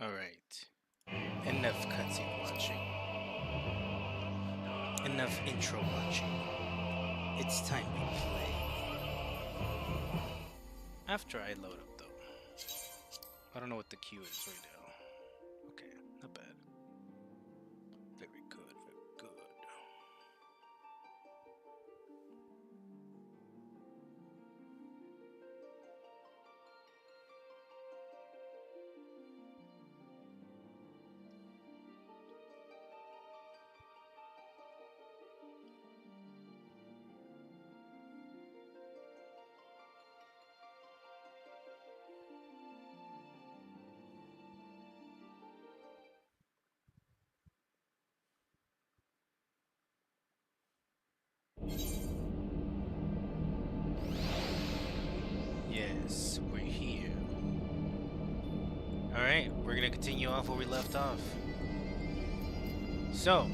Alright. Enough cutscene watching. Enough intro watching. It's time we play. After I load up though. I don't know what the queue is right now. Okay, not bad. Very good, very good. Yes, we're here. Alright, we're gonna continue off where we left off. So,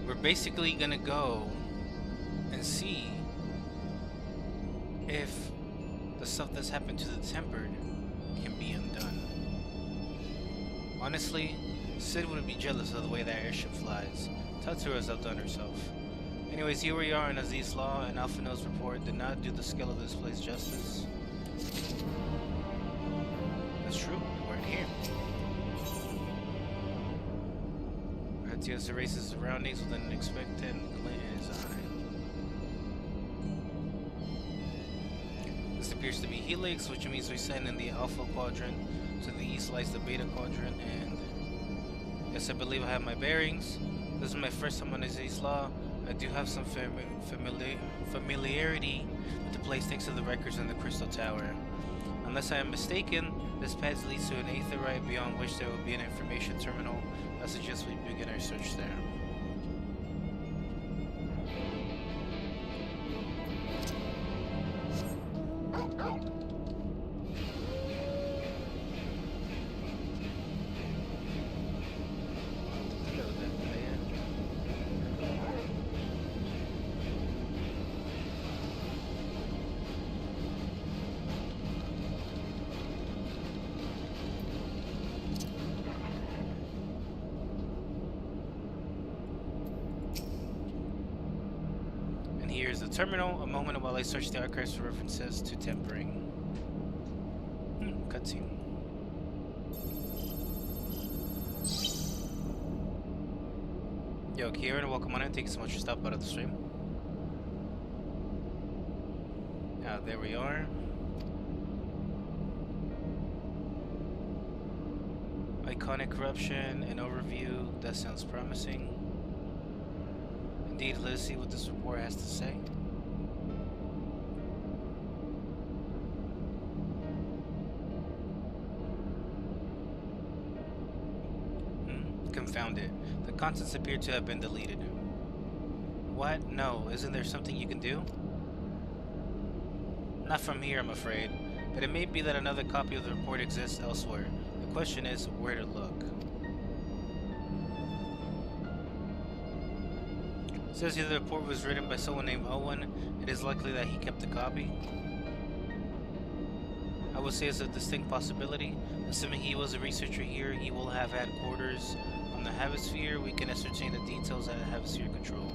we're basically gonna go and see if the stuff that's happened to the Tempered can be undone. Honestly, Sid wouldn't be jealous of the way that airship flies. Tatsura's outdone herself. Anyways, here we are in Aziz Law, and Alphino's report did not do the scale of this place justice. That's true, we weren't here. Atios erases his surroundings with an expectant glint in his eye. This appears to be Helix, which means we send in the Alpha Quadrant. To the east lies the Beta Quadrant, and yes, I believe I have my bearings. This is my first time on Aziz Law. I do have some familiarity with the place thanks to the records in the Crystal Tower. Unless I am mistaken, this path leads to an aetherite beyond which there will be an information terminal. I suggest we begin our search there. Here's the terminal. A moment while I search the archives for references to tempering. Cutscene. Yo, Kieran, welcome on in. Thank you so much for stopping by the stream. There we are. Iconic corruption and overview. That sounds promising. Indeed, let's see what this report has to say. Confound it. The contents appear to have been deleted. What? No. Isn't there something you can do? Not from here, I'm afraid. But it may be that another copy of the report exists elsewhere. The question is, where to look. It says here the report was written by someone named Owen. It is likely that he kept a copy. I would say it's a distinct possibility. Assuming he was a researcher here, he will have had quarters on the Hemisphere. We can ascertain the details at Hemisphere Control.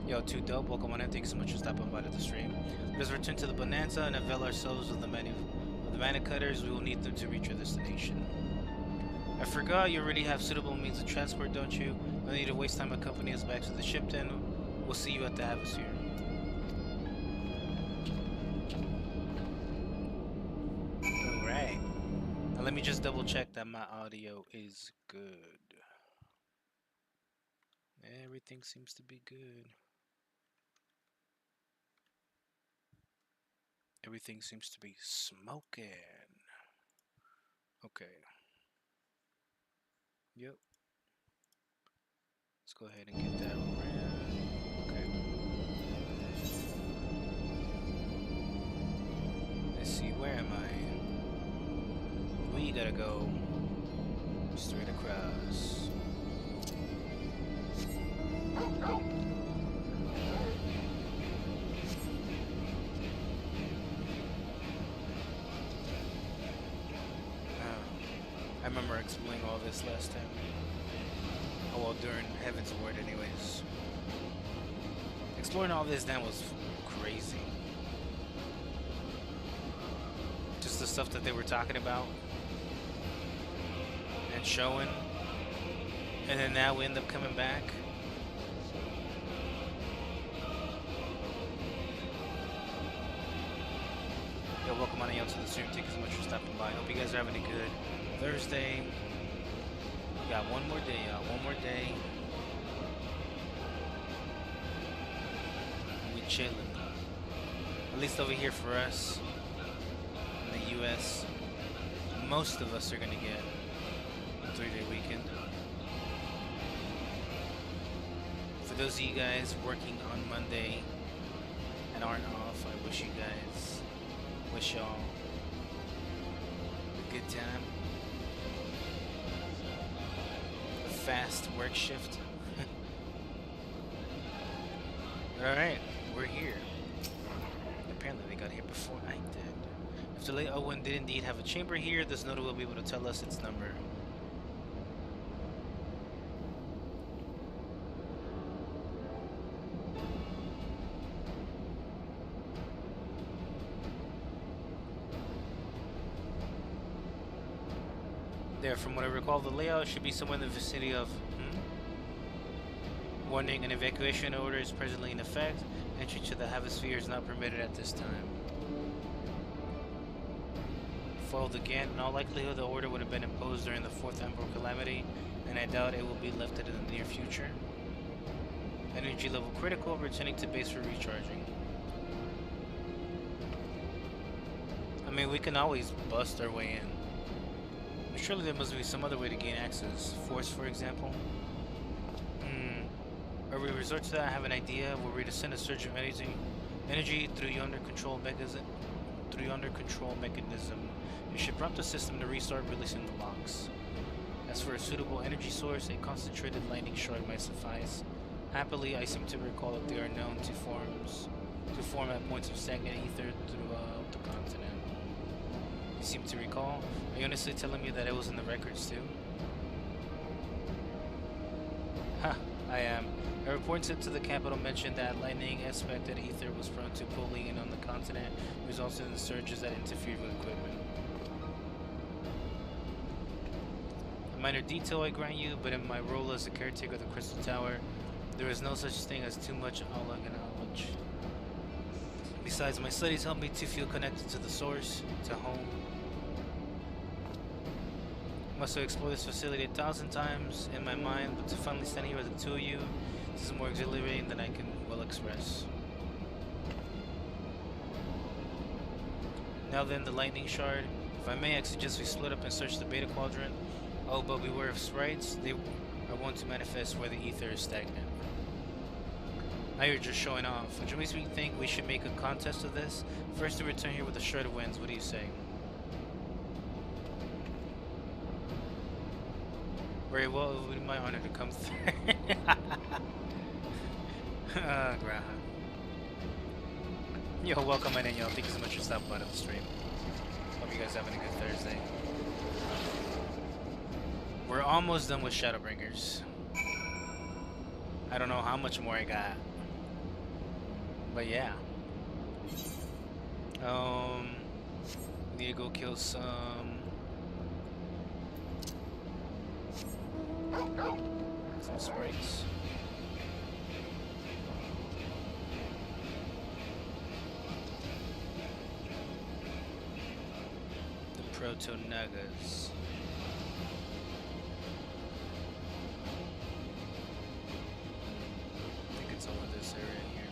Yo, too dope. Welcome on in. Thanks so much for stopping by to the stream. Let us return to the Bonanza and avail ourselves of the mana cutters. We will need them to reach our destination. I forgot you already have suitable means of transport, don't you? No need to waste time accompanying us back to the ship then. We'll see you at the Hemisphere. Alright. Now let me just double check that my audio is good. Everything seems to be good. Everything seems to be smoking. Okay. Yep. Let's go ahead and get that ran. Okay. Let's see, where am I? We gotta go straight across. I remember explaining all this last time. Oh, well, during Heaven's Ward, anyways. Exploring all this then was crazy. Just the stuff that they were talking about and showing, and then now we end up coming back. Yo, welcome on y'all to the stream. Thank you so much for stopping by. Hope you guys are having a good Thursday. We got one more day, y'all. One more day. We chilling. At least over here for us in the U.S. Most of us are gonna get a 3-day weekend. For those of you guys working on Monday and aren't off, I wish y'all a good time. A fast work shift. Alright, we're here. Apparently they got here before I did. If the late Owen did indeed have a chamber here, this node will be able to tell us its number. There, from what I recall, the layout should be somewhere in the vicinity of... Warning, an evacuation order is presently in effect. Entry to the Havosphere is not permitted at this time. Foiled again. In all likelihood, the order would have been imposed during the 4th Emerald Calamity, and I doubt it will be lifted in the near future. Energy level critical, returning to base for recharging. I mean, we can always bust our way in. Surely there must be some other way to gain access. Force, for example. Or we resort to that, I have an idea. Were we to send a surge of energy through yonder control mechanism, it should prompt the system to restart, releasing the locks. As for a suitable energy source, a concentrated lightning shard might suffice. Happily, I seem to recall that they are known to form at points of stagnant ether throughout the continent. You seem to recall? Are you honestly telling me that it was in the records too? Ha, I am. A report sent to the capital mentioned that lightning aspected ether was prone to pulling in on the continent, resulting in surges that interfered with equipment. A minor detail, I grant you, but in my role as the caretaker of the Crystal Tower, there is no such thing as too much knowledge. Besides, my studies help me to feel connected to the source, to home. Must have explored this facility 1,000 times in my mind, but to finally stand here with the two of you, this is more exhilarating than I can well express. Now then, the lightning shard. If I may, I suggest we split up and search the beta quadrant. Oh, but beware of sprites. They are wont to manifest where the ether is stagnant. Now you're just showing off, which makes me think we should make a contest of this. First to return here with the shard of wins. What do you say? Very well, it would be my honor to come through. Graha. Yo, welcome in, y'all. Thank you so much for stopping by the stream. Hope you guys having a good Thursday. We're almost done with Shadowbringers. I don't know how much more I got. But yeah. Need to go kill some sprites. The Proto-Nagas. I think it's over this area here.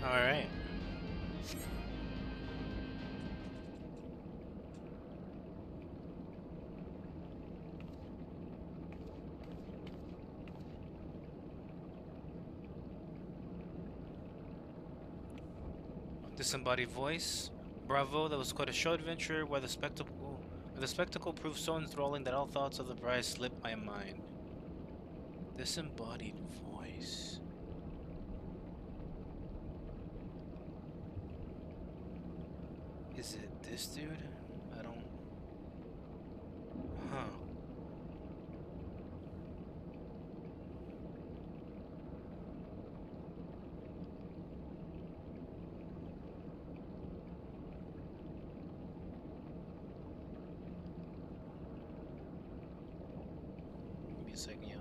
Alright. Disembodied voice. Bravo, that was quite a show adventure where the spectacle proved so enthralling that all thoughts of the prize slipped my mind. Disembodied voice. Is it this dude? I don't... Huh. Give me a second, yo.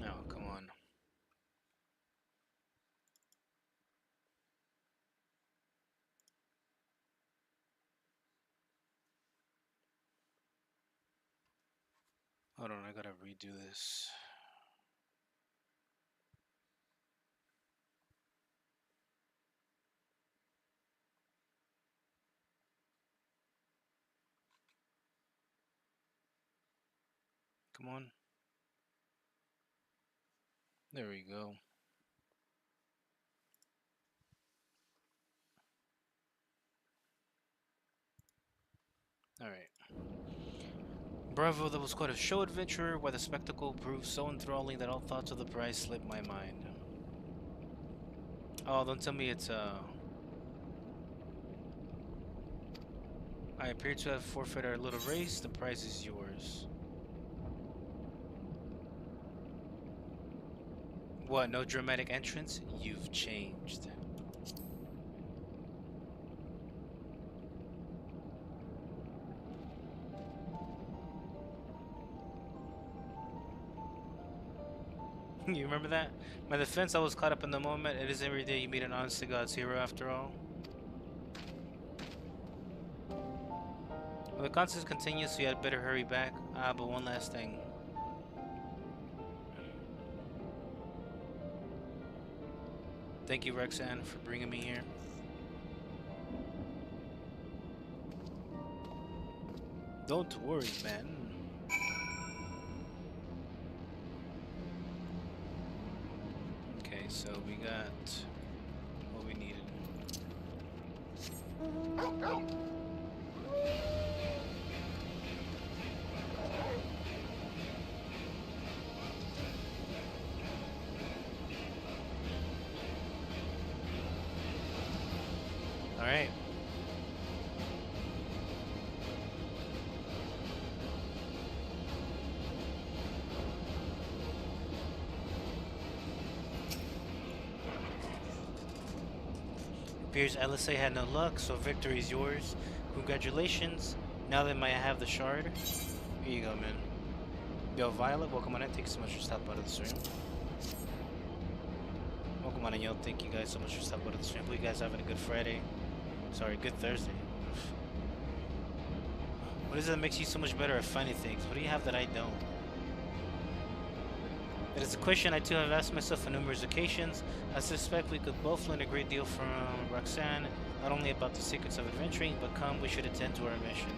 Oh, come on. Hold on, I gotta redo this. Come on. There we go. Alright. Bravo, that was quite a show adventure where the spectacle proved so enthralling that all thoughts of the prize slipped my mind. Oh, don't tell me it's I appear to have forfeited our little race. The prize is yours. What, no dramatic entrance? You've changed. You remember that? My defense, I was caught up in the moment. It is every day you meet an honest to God's hero after all. Well, the contest continues, so you had better hurry back. But one last thing. Thank you, Roxanne, for bringing me here. Don't worry, man. Okay, so we got what we needed. All right. Appears LSA had no luck, so victory is yours. Congratulations. Now that I have the shard. Here you go, man. Yo, Violet, welcome on in. Thank you so much for stopping by the stream. Welcome on in, yo. Thank you guys so much for stopping by the stream. Hope you guys having a good Friday. Sorry, good Thursday. What is it that makes you so much better at finding things? What do you have that I don't? It is a question I too have asked myself on numerous occasions. I suspect we could both learn a great deal from Roxanne, not only about the secrets of adventuring, but come, we should attend to our mission.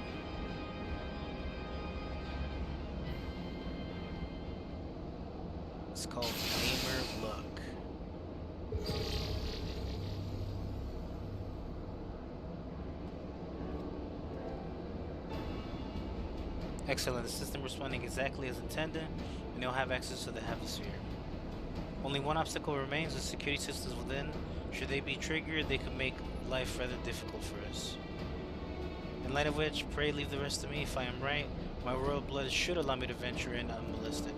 It's called Gamer Luck. Excellent. The system responding exactly as intended, and you'll have access to the hemisphere. Only one obstacle remains: the security systems within. Should they be triggered, they could make life rather difficult for us. In light of which, pray leave the rest to me. If I am right, my royal blood should allow me to venture in unmolested.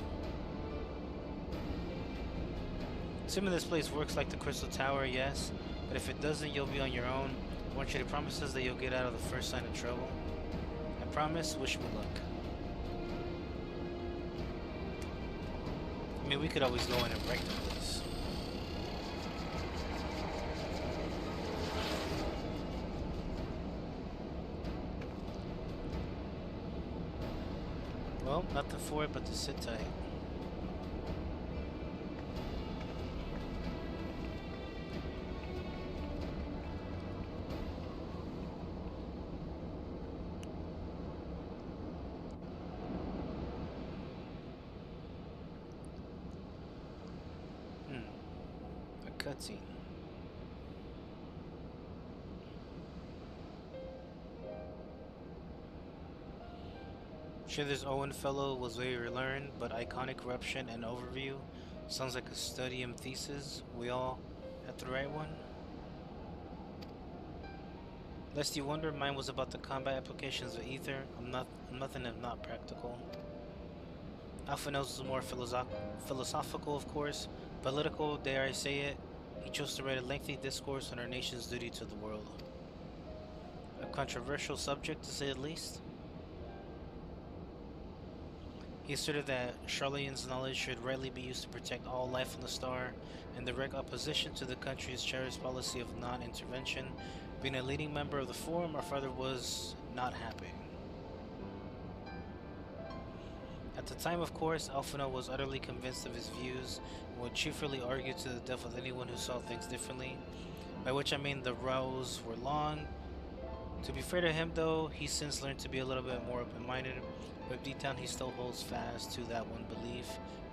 Assuming this place works like the Crystal Tower, yes, but if it doesn't, you'll be on your own. I want you to promise us that you'll get out of the first sign of trouble. I promise, wish me luck. I mean, we could always go in and wreck the place. Well, nothing for it but to sit tight. A cutscene. Sure, this Owen fellow was very learned, but iconic corruption and overview sounds like a studium thesis. We all had the right one. Lest you wonder, mine was about the combat applications of ether. I'm nothing if not practical. Alpha knows is more philosophical, of course, political, dare I say it. He chose to write a lengthy discourse on our nation's duty to the world. A controversial subject, to say the least. He asserted that Charlayan's knowledge should rightly be used to protect all life on the star, in direct opposition to the country's cherished policy of non-intervention. Being a leading member of the Forum, our father was not happy. At the time, of course, Alphino was utterly convinced of his views and would cheerfully argue to the death with anyone who saw things differently, by which I mean the rows were long. To be fair to him, though, he's since learned to be a little bit more open-minded, but deep down he still holds fast to that one belief,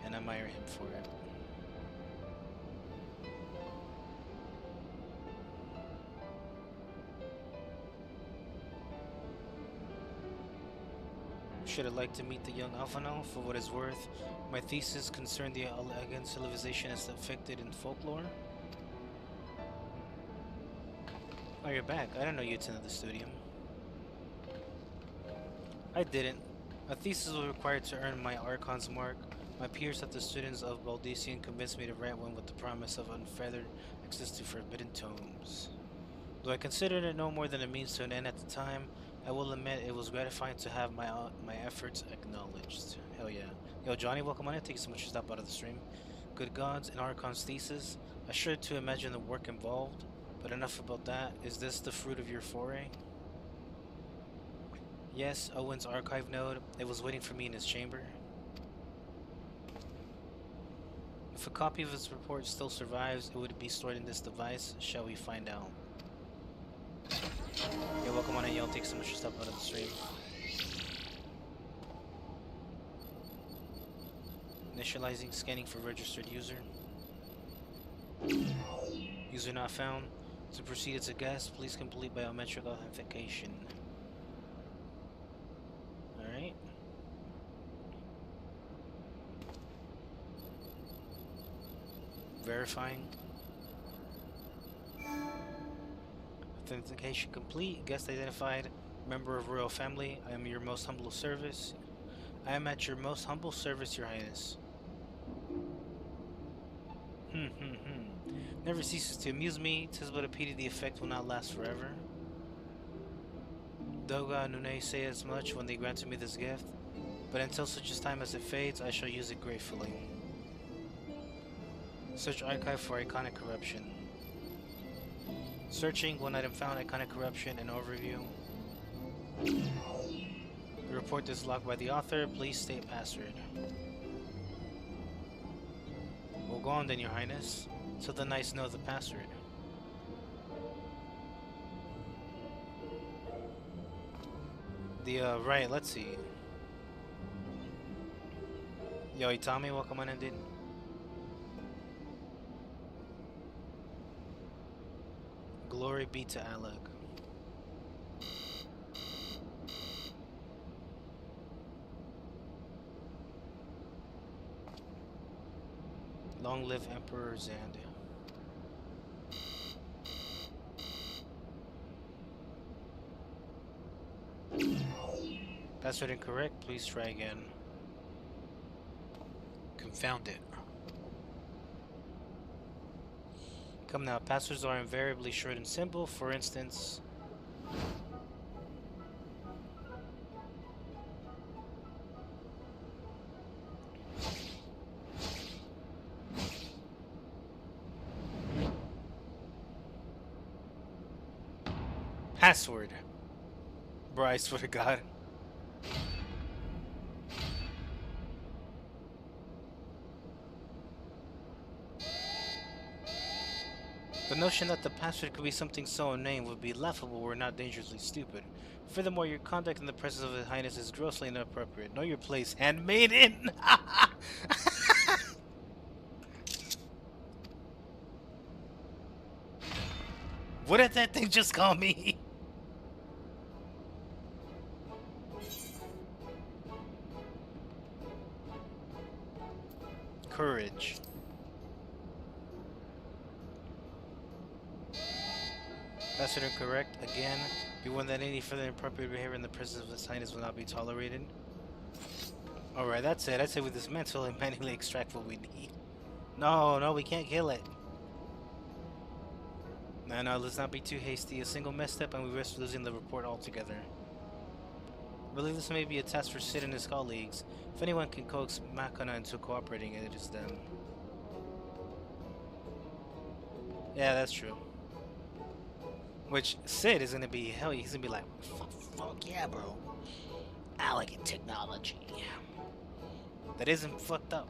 and I admire him for it. Should have liked to meet the young Alphino. For what it's worth, my thesis concerned the elegant civilization as depicted in folklore. Oh, you're back. I didn't know you attended the studium. I didn't. A thesis was required to earn my Archon's mark. My peers at the students of Baldician convinced me to write one with the promise of unfeathered access to forbidden tomes. Though I considered it no more than a means to an end at the time, I will admit it was gratifying to have my efforts acknowledged. Hell yeah. Yo, Johnny, welcome on in. Thank you so much for stopping by to the stream. Good gods, in Archon's thesis, I shudder to imagine the work involved, but enough about that. Is this the fruit of your foray? Yes, Owen's archive node. It was waiting for me in his chamber. If a copy of his report still survives, it would be stored in this device. Shall we find out? Yeah, welcome on in, y'all. Take so much stuff out of the stream. Initializing, scanning for registered user. User not found. To proceed as a guest, please complete biometric authentication. Alright. Verifying. Authentication complete. Guest identified. Member of royal family. I am your most humble service. I am at your most humble service, your highness. Never ceases to amuse me. 'Tis but a pity the effect will not last forever. Doga and Nune say as much when they granted me this gift, but until such a time as it fades, I shall use it gratefully. Search archive for iconic corruption. Searching, one item found, iconic corruption, and overview. The report is locked by the author. Please state password. Well, go on then, your highness, so the knights know the password. Right, let's see. Yo, Itami, welcome on in, dude. Glory be to Alec. Long live Emperor Zand. Password incorrect. Please try again. Confound it. Come now, passwords are invariably short and simple. For instance, password. Bro, I swear to God. The notion that the password could be something so inane would be laughable were not dangerously stupid. Furthermore, your conduct in the presence of His Highness is grossly inappropriate. Know your place, handmaiden! What did that thing just call me? Courage. Password incorrect. Again, be warned that any further inappropriate behavior in the presence of His Highness will not be tolerated. Alright, that's it. I say we dismantle and manually extract what we need. No, we can't kill it. No, let's not be too hasty. A single misstep and we risk losing the report altogether. Really, this may be a task for Sid and his colleagues. If anyone can coax Makana into cooperating, it is them. Yeah, that's true. Which, Sid is gonna be, hell, he's gonna be like, fuck yeah, bro. I like it, technology. That isn't fucked up.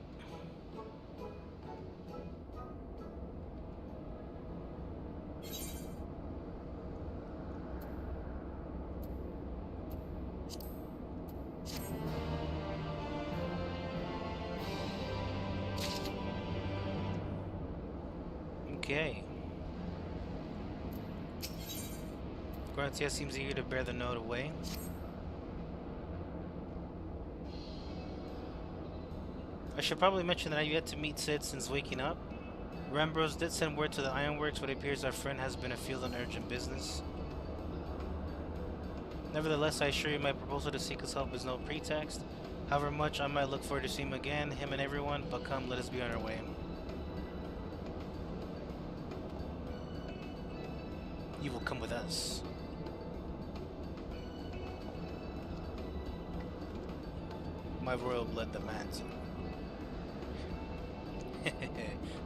Okay. Grantia seems eager to bear the note away. I should probably mention that I've yet to meet Sid since waking up. Rambros did send word to the Ironworks, but it appears our friend has been afield on urgent business. Nevertheless, I assure you my proposal to seek his help is no pretext. However much I might look forward to seeing him again, him and everyone, but come, let us be on our way. You will come with us. My royal blood demands it.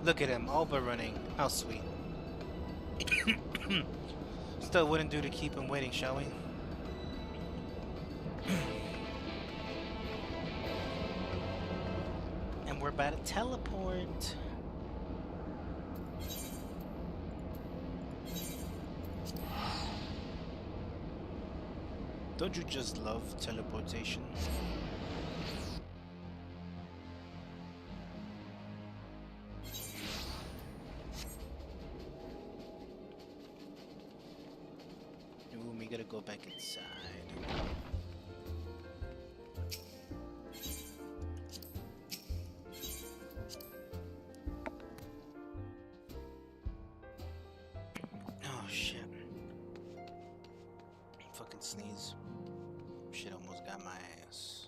Look at him, all but running. How sweet. Still wouldn't do to keep him waiting, shall we? And we're about to teleport. Don't you just love teleportation? Ooh, we gotta go back inside. Oh shit. Fucking sneeze. Shit almost got my ass.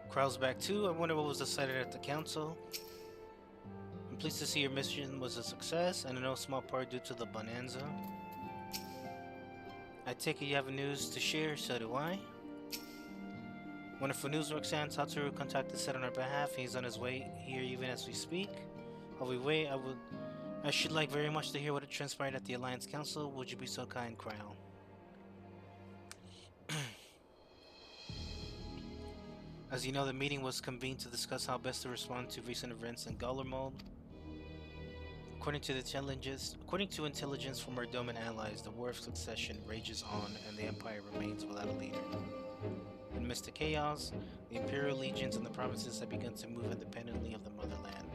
Crowd's back too. I wonder what was decided at the council. I'm pleased to see your mission was a success, and in no small part due to the bonanza. I take it you have news to share, so do I. Wonderful news, Roxanne. Satoru contacted Sid on our behalf. He's on his way here even as we speak. While we wait, I should like very much to hear what transpired at the Alliance Council. Would you be so kind, Crown? As you know, the meeting was convened to discuss how best to respond to recent events in Gallermold. According to intelligence from our Doman allies, the War of Succession rages on and the Empire remains without a leader. Amidst the chaos, the Imperial legions in the provinces have begun to move independently of the motherland.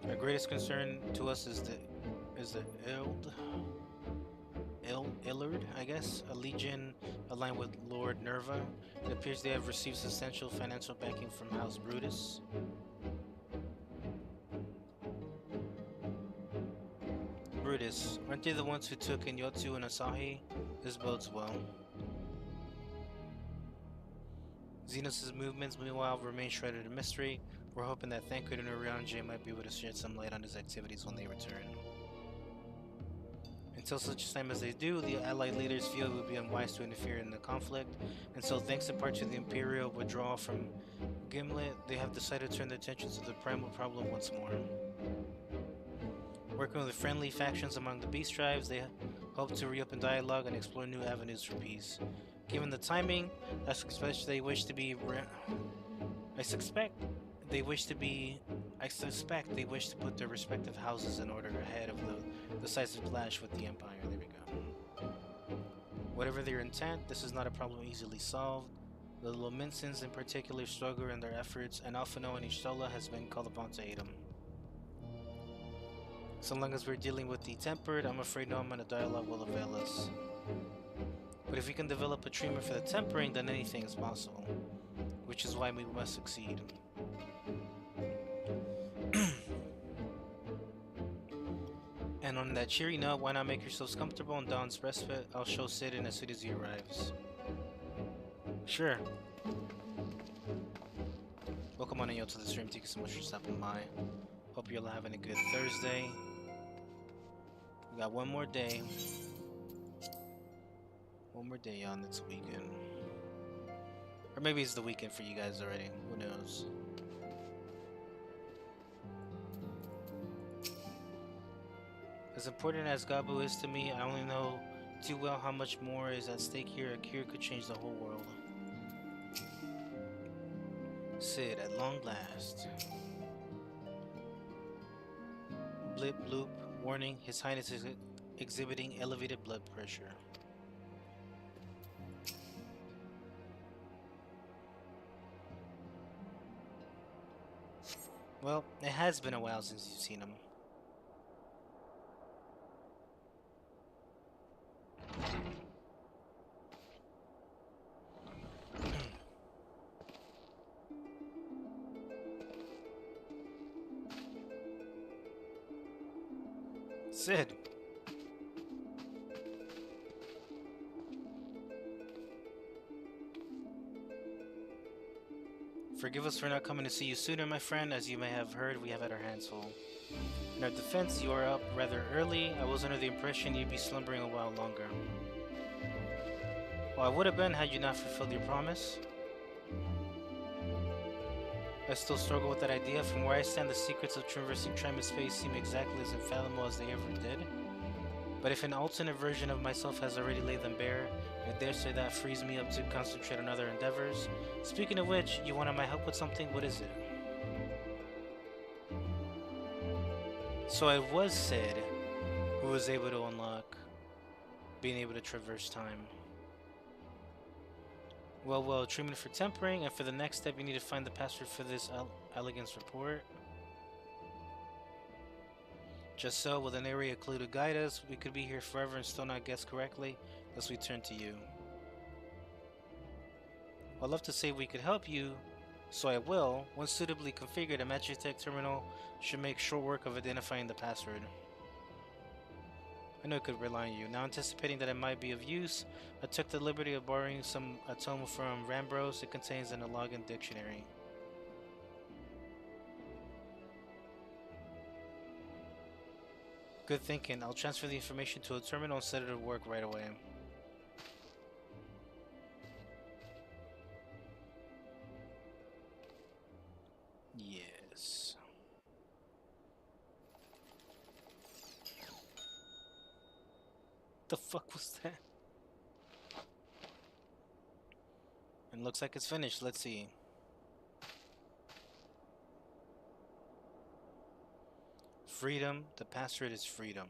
Our greatest concern to us is the Illard, I guess, a legion aligned with Lord Nerva. It appears they have received substantial financial backing from House Brutus. Separatists. Aren't they the ones who took in Yotsu and Asahi? This bodes well. Zenos' movements, meanwhile, remain shrouded in mystery. We're hoping that Thancred and Orion might be able to shed some light on his activities when they return. Until such time as they do, the Allied leaders feel it would be unwise to interfere in the conflict, and so thanks in part to the Imperial withdrawal from Gimlet, they have decided to turn their attention to the primal problem once more. Working with the friendly factions among the Beast Tribes, they hope to reopen dialogue and explore new avenues for peace. Given the timing, I suspect they wish to put their respective houses in order ahead of the decisive clash with the Empire. There we go. Whatever their intent, this is not a problem easily solved. The Lominsons in particular struggle in their efforts, and Alphino and Ishtola has been called upon to aid them. So long as we're dealing with the Tempered, I'm afraid no amount of dialogue will avail us. But if we can develop a treatment for the tempering, then anything is possible. Which is why we must succeed. And on that cheery note, why not make yourselves comfortable in Dawn's respite? I'll show Sid in as soon as he arrives. Sure. Welcome on in to the stream. Thank you so much for stopping by. Hope you're all having a good Thursday. We got one more day. One more day on this weekend. Or maybe it's the weekend for you guys already. Who knows? As important as Gabu is to me, I only know too well how much more is at stake here. A cure could change the whole world. Sid, at long last. Blip bloop. Warning, His Highness is exhibiting elevated blood pressure. Well, it has been a while since you've seen him. Sid. Forgive us for not coming to see you sooner, my friend. As you may have heard, we have had our hands full. In our defense, you are up rather early. I was under the impression you'd be slumbering a while longer. Well, I would have been had you not fulfilled your promise. I still struggle with that idea. From where I stand, the secrets of traversing time and space seem exactly as infallible as they ever did. But if an alternate version of myself has already laid them bare, I dare say that frees me up to concentrate on other endeavors. Speaking of which, you wanted my help with something? What is it? So I was Sid, who was able to unlock being able to traverse time. Well, treatment for tempering, and for the next step you need to find the password for this elegance report. Just so, with an area clue to guide us, we could be here forever and still not guess correctly, thus we turn to you. I'd love to say we could help you, so I will. Once suitably configured, a Magitech terminal should make short work of identifying the password. I know it could rely on you. Now anticipating that it might be of use, I took the liberty of borrowing a tome from Rambros. It contains an login dictionary. Good thinking. I'll transfer the information to a terminal and set it to work right away. Yes. The fuck was that? And looks like it's finished. Let's see. Freedom. The password is freedom.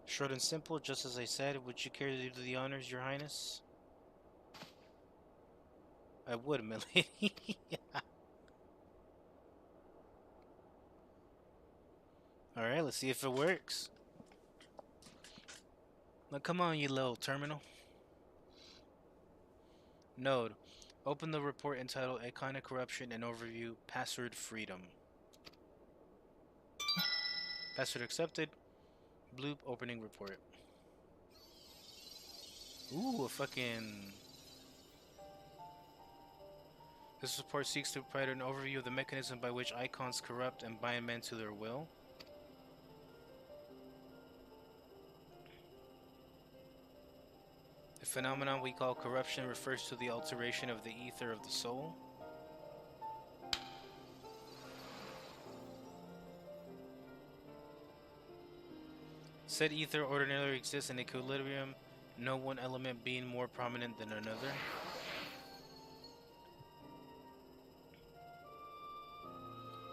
Short and simple, just as I said. Would you care to do the honors, Your Highness? I would, milady. Yeah. Alright, let's see if it works. Now come on, you little terminal. Node. Open the report entitled Iconic Corruption and Overview, Password Freedom. Password accepted. Bloop opening report. Ooh, a fucking... This report seeks to provide an overview of the mechanism by which icons corrupt and bind men to their will. The phenomenon we call corruption refers to the alteration of the ether of the soul. Said ether ordinarily exists in equilibrium, no one element being more prominent than another.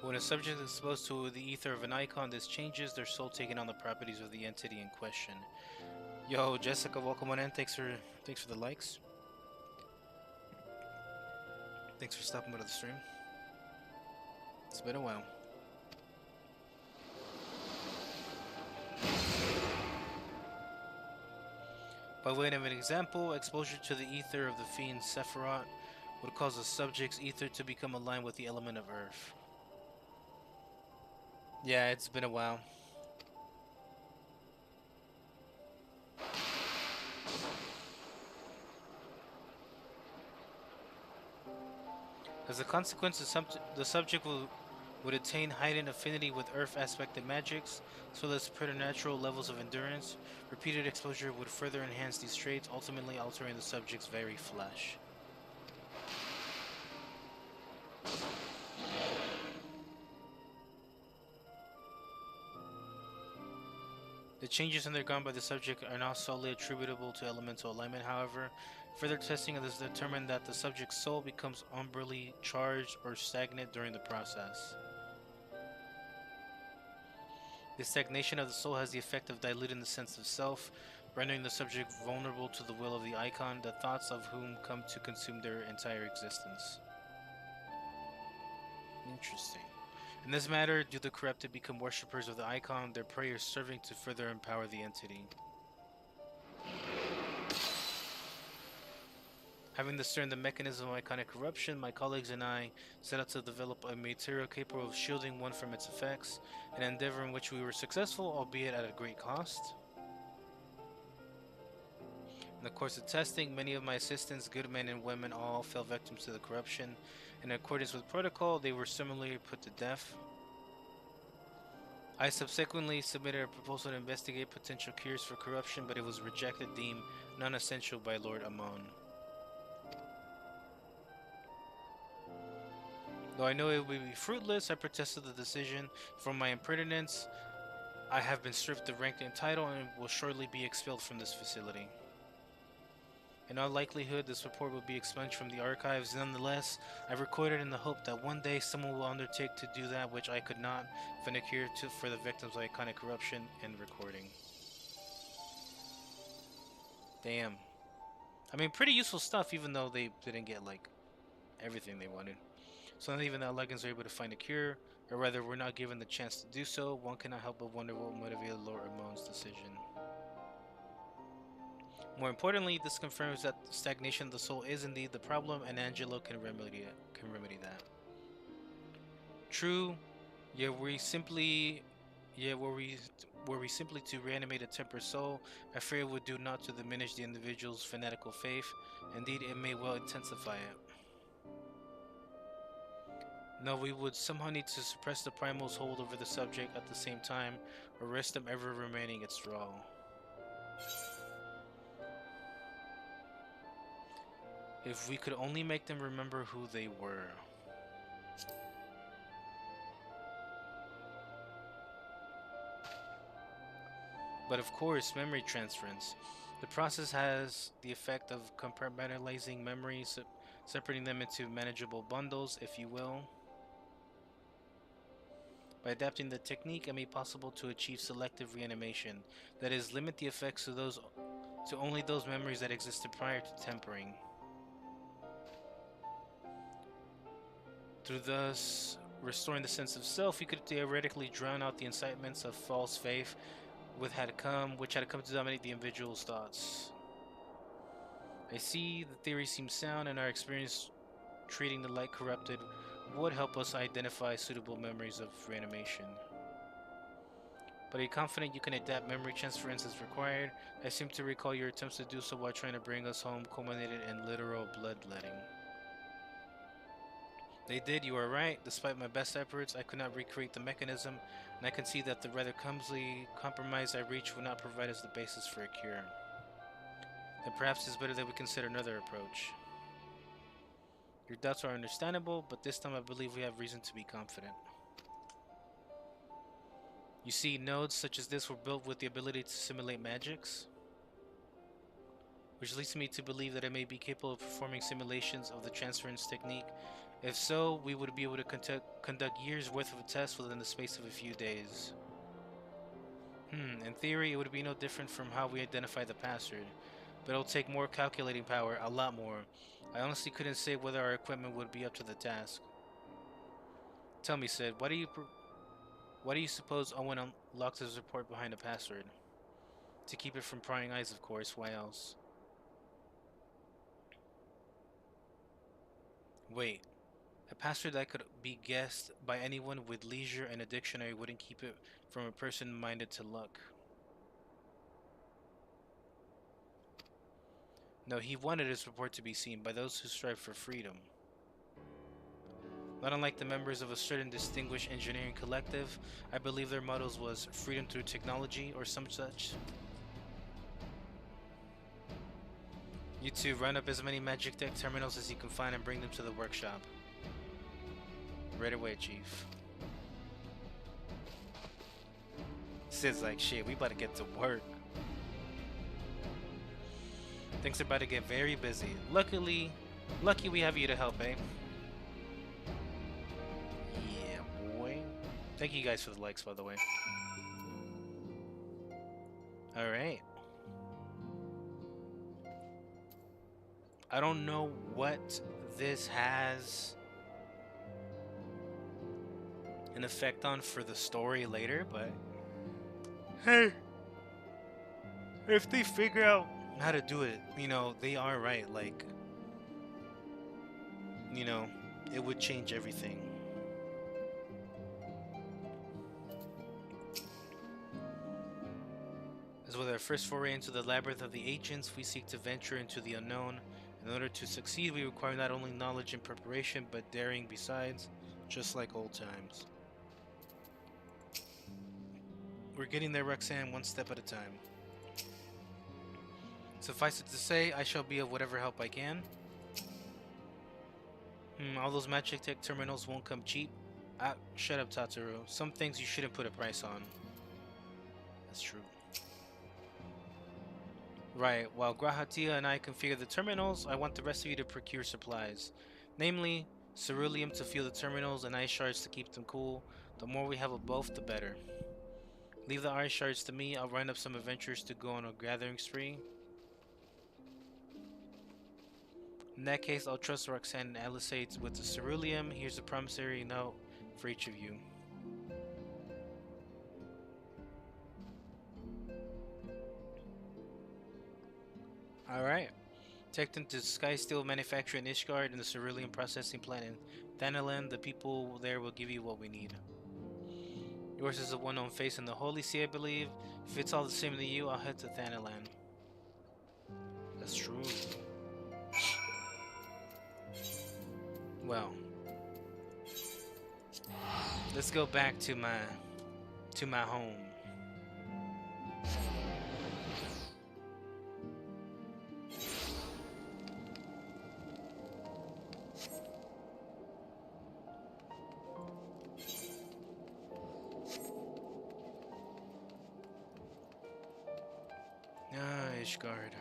When a subject is exposed to the ether of an icon, this changes their soul, taking on the properties of the entity in question. Yo, Jessica, welcome on in. Thanks for the likes. Thanks for stopping by the stream. It's been a while. By way of an example, exposure to the ether of the fiend Sephiroth would cause a subject's ether to become aligned with the element of earth. Yeah, it's been a while. As a consequence, the subject would attain heightened affinity with earth-aspected magics, as well as preternatural levels of endurance. Repeated exposure would further enhance these traits, ultimately altering the subject's very flesh. The changes undergone by the subject are not solely attributable to elemental alignment, however. Further testing has determined that the subject's soul becomes umbrally charged or stagnant during the process. The stagnation of the soul has the effect of diluting the sense of self, rendering the subject vulnerable to the will of the icon, the thoughts of whom come to consume their entire existence. Interesting. In this matter, do the corrupted become worshippers of the icon, their prayers serving to further empower the entity. Having discerned the mechanism of iconic corruption, my colleagues and I set out to develop a material capable of shielding one from its effects, an endeavor in which we were successful, albeit at a great cost. In the course of testing, many of my assistants, good men and women, all fell victims to the corruption. In accordance with protocol, they were similarly put to death. I subsequently submitted a proposal to investigate potential cures for corruption, but it was rejected, deemed non-essential by Lord Amon. Though I know it would be fruitless, I protested the decision. From my impertinence, I have been stripped of rank and title and will shortly be expelled from this facility. In all likelihood, this report will be expunged from the archives. Nonetheless, I recorded in the hope that one day someone will undertake to do that which I could not, find a cure for the victims of iconic corruption and recording. Damn. I mean, pretty useful stuff, even though they didn't get, like, everything they wanted. So not even the Elegans are able to find a cure, or rather were not given the chance to do so. One cannot help but wonder what motivated Lord Ramon's decision. More importantly, this confirms that stagnation of the soul is indeed the problem, and Angelo can remedy that. True, yet were we simply to reanimate a tempered soul, I fear it would do naught to diminish the individual's fanatical faith. Indeed, it may well intensify it. No, we would somehow need to suppress the primal's hold over the subject at the same time, or risk them ever remaining its thrall. If we could only make them remember who they were. But of course, memory transference. The process has the effect of compartmentalizing memories, separating them into manageable bundles, if you will. By adapting the technique, it may be possible to achieve selective reanimation, that is, limit the effects to only those memories that existed prior to tempering. Through thus restoring the sense of self, you could theoretically drown out the incitements of false faith which had come to dominate the individual's thoughts. I see the theory seems sound, and our experience treating the light corrupted would help us identify suitable memories of reanimation. But are you confident you can adapt memory transference as required? I seem to recall your attempts to do so while trying to bring us home culminated in literal bloodletting. They did, you are right. Despite my best efforts, I could not recreate the mechanism, and I can see that the rather clumsy compromise I reached would not provide us the basis for a cure. Then perhaps it's better that we consider another approach. Your doubts are understandable, but this time I believe we have reason to be confident. You see, nodes such as this were built with the ability to simulate magics, which leads me to believe that it may be capable of performing simulations of the transference technique. If so, we would be able to conduct years worth of tests within the space of a few days. In theory, it would be no different from how we identify the password, but it'll take more calculating power, a lot more. I honestly couldn't say whether our equipment would be up to the task. Tell me, Sid, why do you suppose Owen unlocked his report behind a password? To keep it from prying eyes, of course. Why else? Wait. A password that could be guessed by anyone with leisure and a dictionary wouldn't keep it from a person minded to luck. No, he wanted his report to be seen by those who strive for freedom. Not unlike the members of a certain distinguished engineering collective, I believe their motto was freedom through technology or some such. You two, run up as many magic deck terminals as you can find and bring them to the workshop. Right away, Chief. Sid's like, shit, we about to get to work. Things are about to get very busy. Lucky we have you to help, eh? Yeah, boy. Thank you guys for the likes, by the way. Alright. I don't know what this has an effect on for the story later, but hey, if they figure out how to do it, you know, they are right, like, you know, it would change everything. As with our first foray into the labyrinth of the ancients, we seek to venture into the unknown. In order to succeed, we require not only knowledge and preparation, but daring besides, just like old times. We're getting there, Roxanne, one step at a time. Suffice it to say, I shall be of whatever help I can. All those magic tech terminals won't come cheap. Shut up, Tataru. Some things you shouldn't put a price on. That's true. Right, while Grahatia and I configure the terminals, I want the rest of you to procure supplies. Namely, ceruleum to fuel the terminals and ice shards to keep them cool. The more we have of both, the better. Leave the ice shards to me. I'll round up some adventurers to go on a gathering spree. In that case, I'll trust Roxanne and Alisade with the ceruleum. Here's a promissory note for each of you. Alright. Take them to Sky Steel Manufacturer in Ishgard and the ceruleum processing plant in Thanalan. The people there will give you what we need. Yours is a well-known face in the Holy See, I believe. If it's all the same to you, I'll head to Thanalan. That's true. Well, let's go back to my home. Ishgard.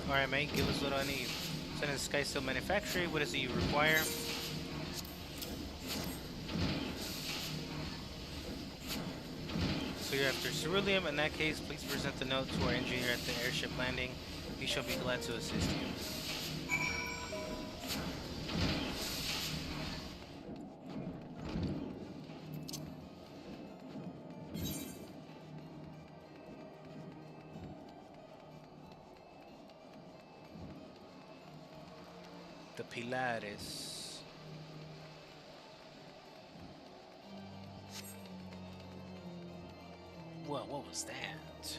Alright, mate, give us what I need. Send in Sky Steel Manufacturing. What is it you require? So you're after ceruleum. In that case, please present the note to our engineer at the airship landing. He shall be glad to assist you. The Pilares. Well, what was that?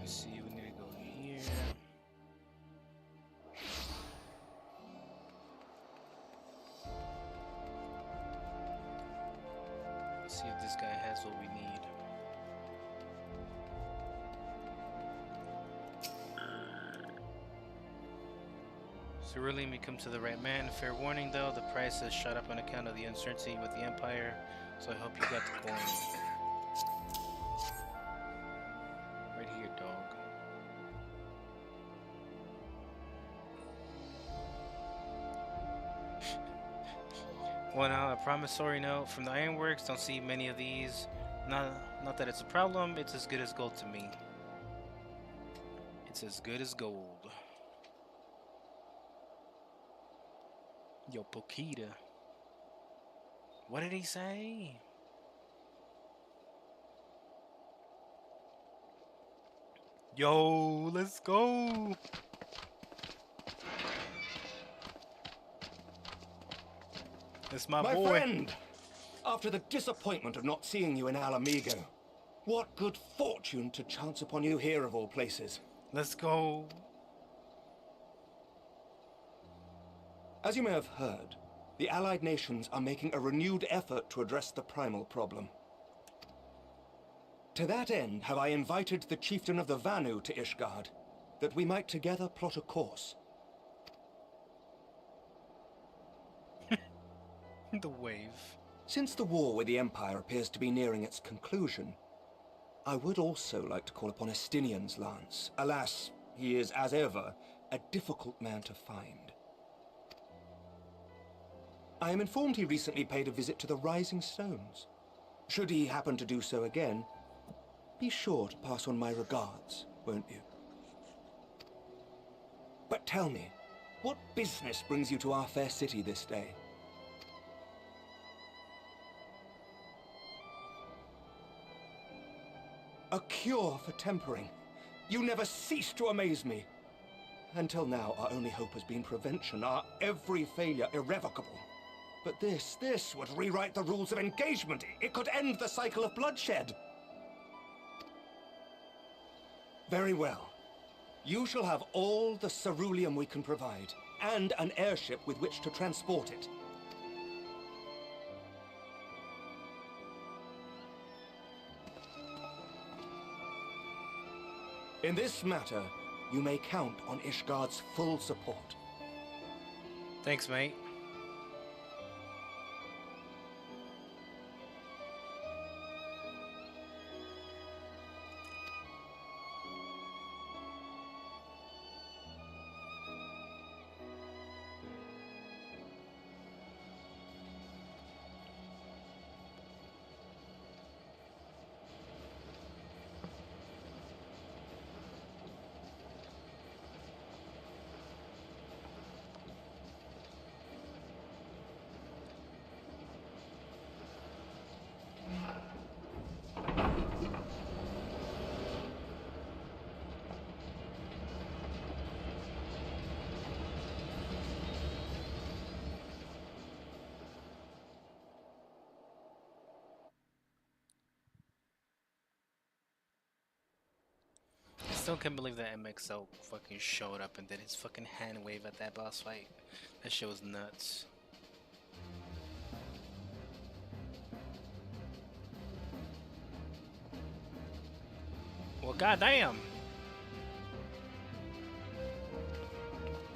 Let's see, we need to go here. Let's see if this guy has what we need. Cerulean, we come to the right man. Fair warning though, the price has shot up on account of the uncertainty with the Empire, so I hope you got the coin. Right here, dog. Well, now, a promissory note from the Ironworks. Don't see many of these. Not that it's a problem, it's as good as gold to me. It's as good as gold. Yo, Pokita. What did he say? Yo, let's go. That's my boy. Friend, after the disappointment of not seeing you in Alamigo, what good fortune to chance upon you here of all places. Let's go. As you may have heard, the Allied nations are making a renewed effort to address the primal problem. To that end, have I invited the chieftain of the Vanu to Ishgard, that we might together plot a course. The wave. Since the war with the Empire appears to be nearing its conclusion, I would also like to call upon Estinian's lance. Alas, he is, as ever, a difficult man to find. I am informed he recently paid a visit to the Rising Stones. Should he happen to do so again, be sure to pass on my regards, won't you? But tell me, what business brings you to our fair city this day? A cure for tempering. You never cease to amaze me. Until now, our only hope has been prevention, our every failure irrevocable. But this would rewrite the rules of engagement. It could end the cycle of bloodshed. Very well. You shall have all the ceruleum we can provide, and an airship with which to transport it. In this matter, you may count on Ishgard's full support. Thanks, mate. I still can't believe that MXL fucking showed up and did his fucking hand wave at that boss fight. That shit was nuts. Well, goddamn.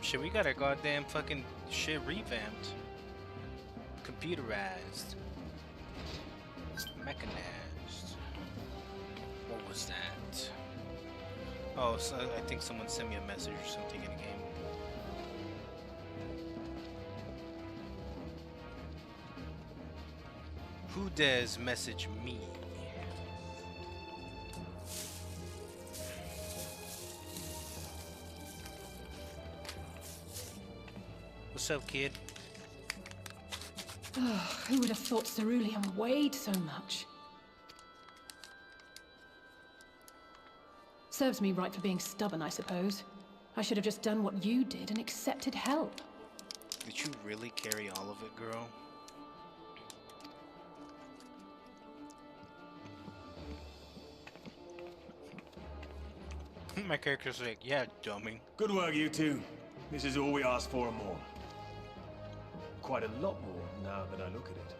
Shit, we got our goddamn fucking shit revamped. Computerized. Mechanized. What was that? Oh, so I think someone sent me a message or something in the game. Who dares message me? What's up, kid? Who would have thought cerulean weighed so much? Serves me right for being stubborn, I suppose. I should have just done what you did and accepted help. Did you really carry all of it, girl? My character's like, yeah, dummy. Good work, you two. This is all we asked for and more. Quite a lot more now that I look at it.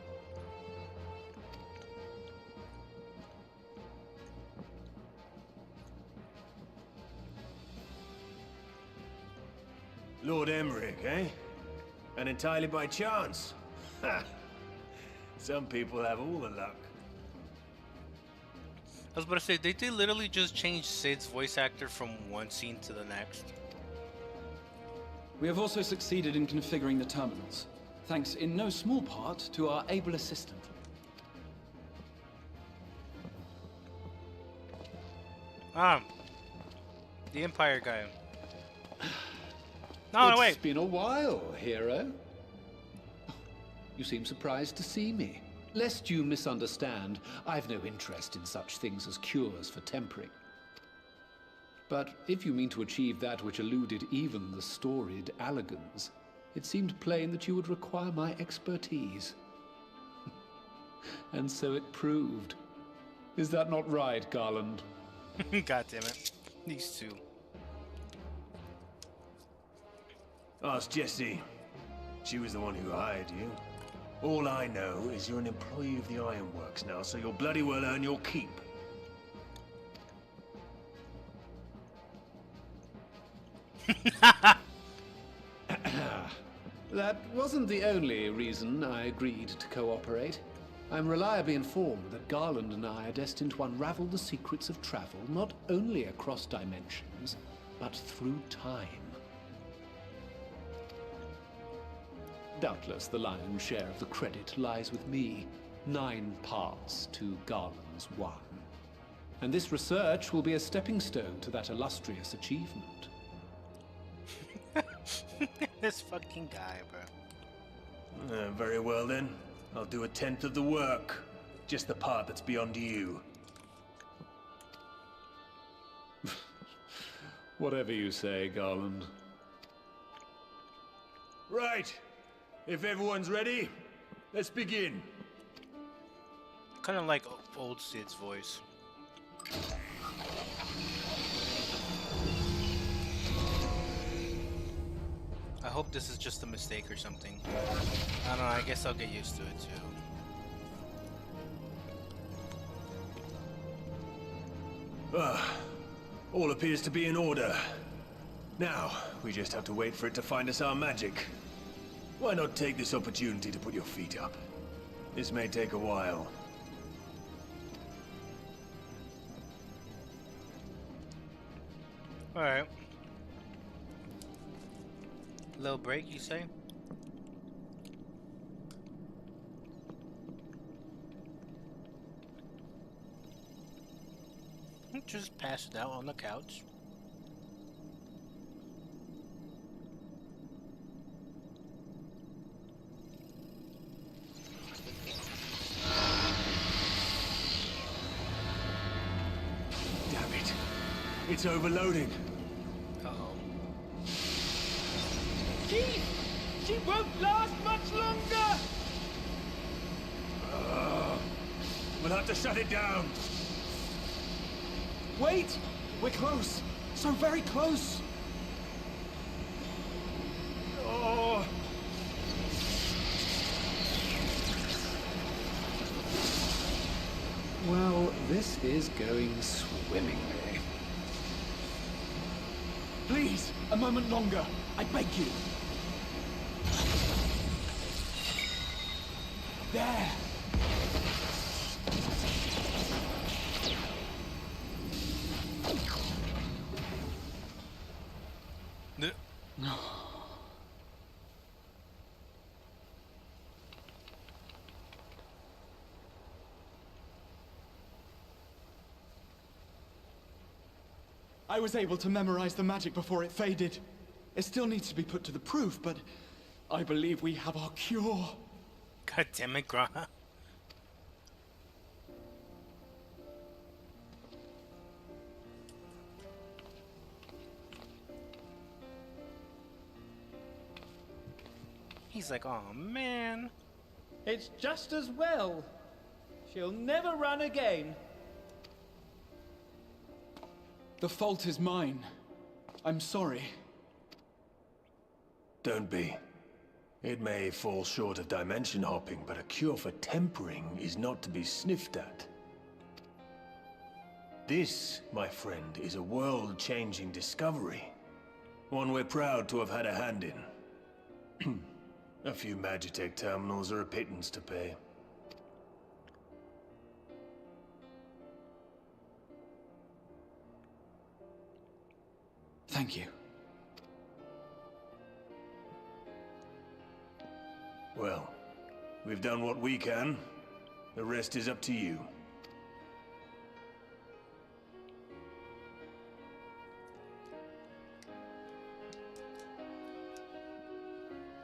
Lord Emmerich, eh? And entirely by chance. Ha! Some people have all the luck. I was about to say, they did literally just change Sid's voice actor from one scene to the next. We have also succeeded in configuring the terminals, thanks in no small part to our able assistant. The Empire guy. No, wait. It's been a while, hero. You seem surprised to see me. Lest you misunderstand, I've no interest in such things as cures for tempering. But if you mean to achieve that which eluded even the storied Allagans, it seemed plain that you would require my expertise. And so it proved. Is that not right, Garland? God damn it. These two. Ask Jessie. She was the one who hired you. All I know is you're an employee of the Ironworks now, so you'll bloody well earn your keep. That wasn't the only reason I agreed to cooperate. I'm reliably informed that Garland and I are destined to unravel the secrets of travel, not only across dimensions, but through time. Doubtless the lion's share of the credit lies with me. 9 parts to Garland's 1. And this research will be a stepping stone to that illustrious achievement. This fucking guy, bro. Very well then. I'll do 1/10 of the work. Just the part that's beyond you. Whatever you say, Garland. Right. If everyone's ready, let's begin. Kind of like old Sid's voice. I hope this is just a mistake or something. I don't know, I guess I'll get used to it too. All appears to be in order. Now, we just have to wait for it to find us our magic. Why not take this opportunity to put your feet up? This may take a while. Alright. Little break, you say? Just pass it out on the couch. Damn it. It's overloading. Uh-oh. Chief! She won't last much longer! We'll have to shut it down. Wait! We're close! So very close! Oh. Well, this is going swimmingly. Please, a moment longer. I beg you. There! No. I was able to memorize the magic before it faded. It still needs to be put to the proof, but I believe we have our cure. God damn it, Gra. He's like, oh man. It's just as well. She'll never run again. The fault is mine. I'm sorry. Don't be. It may fall short of dimension hopping, but a cure for tempering is not to be sniffed at. This, my friend, is a world-changing discovery. One we're proud to have had a hand in. A few Magitech terminals are a pittance to pay. Thank you. Well, we've done what we can. The rest is up to you.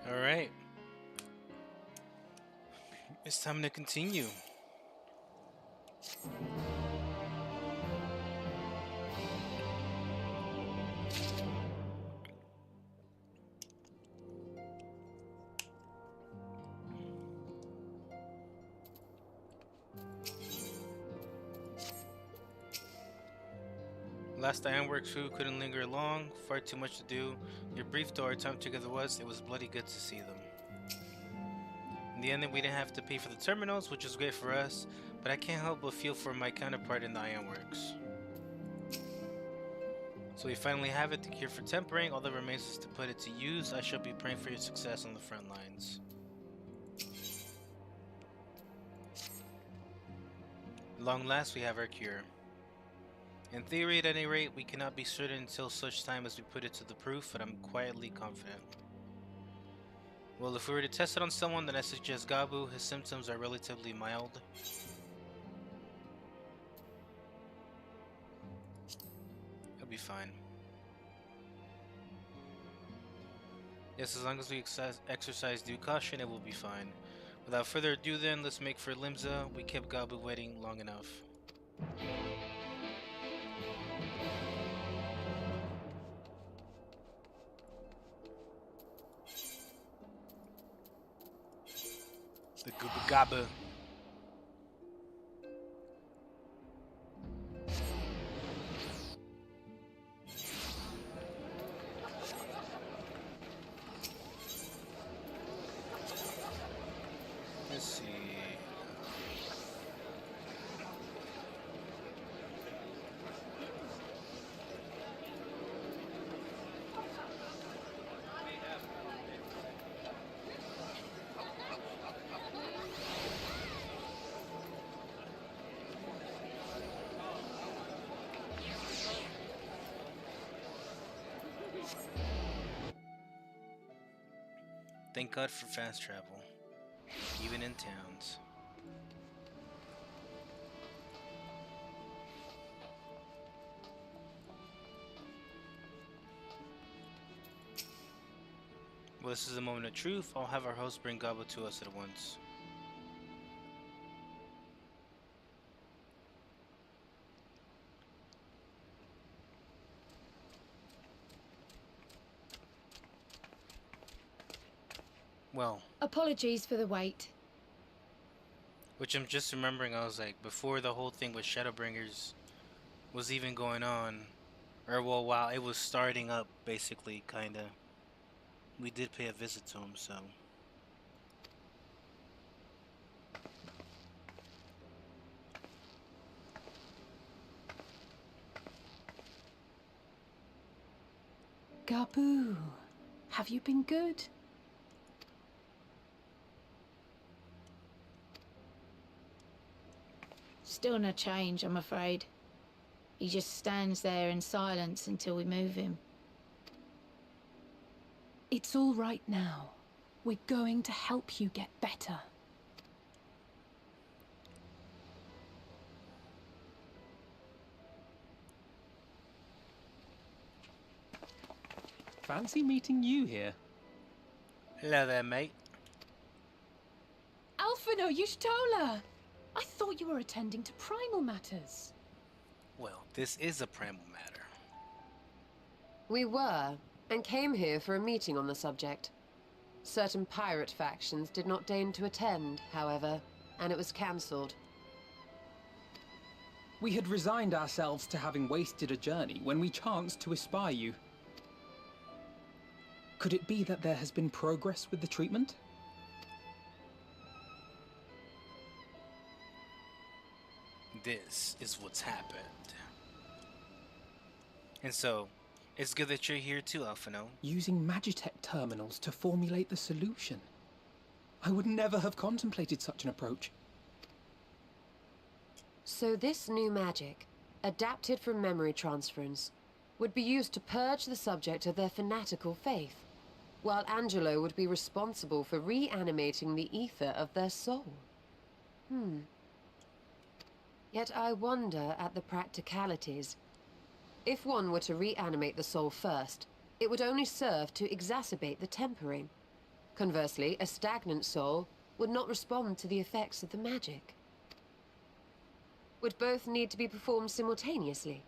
All right. It's time to continue. Last Ironworks crew couldn't linger long, far too much to do. Your brief though our time together was, it was bloody good to see them. In the end, we didn't have to pay for the terminals, which is great for us, but I can't help but feel for my counterpart in the Ironworks. So we finally have it, the cure for tempering. All that remains is to put it to use. I shall be praying for your success on the front lines. At long last, we have our cure. In theory, at any rate, we cannot be certain until such time as we put it to the proof, but I'm quietly confident. Well, if we were to test it on someone, then I suggest Gabu. His symptoms are relatively mild. He'll be fine. Yes, as long as we exercise due caution, it will be fine. Without further ado then, let's make for Limsa. We kept Gabu waiting long enough. The Gubu Gabu. Let's see. Thank God for fast travel, even in towns. Well, this is a moment of truth. I'll have our host bring Gabo to us at once. Well, apologies for the wait. which I'm just remembering, I was like, before the whole thing with Shadowbringers was even going on, or well, while it was starting up, basically, kinda, we did pay a visit to him, so. Gabu, have you been good? Still no change, I'm afraid. He just stands there in silence until we move him. It's all right now. We're going to help you get better. Fancy meeting you here. Hello there, mate. no, Y'shtola! I thought you were attending to primal matters. Well, this is a primal matter. We were, and came here for a meeting on the subject. Certain pirate factions did not deign to attend, however, and it was cancelled. We had resigned ourselves to having wasted a journey when we chanced to espy you. Could it be that there has been progress with the treatment? This is what's happened. And so, it's good that you're here too, Alphino. Using Magitech terminals to formulate the solution. I would never have contemplated such an approach. So this new magic, adapted from memory transference, would be used to purge the subject of their fanatical faith, while Angelo would be responsible for reanimating the ether of their soul. Yet I wonder at the practicalities. If one were to reanimate the soul first, it would only serve to exacerbate the tempering. Conversely, a stagnant soul would not respond to the effects of the magic. Would both need to be performed simultaneously?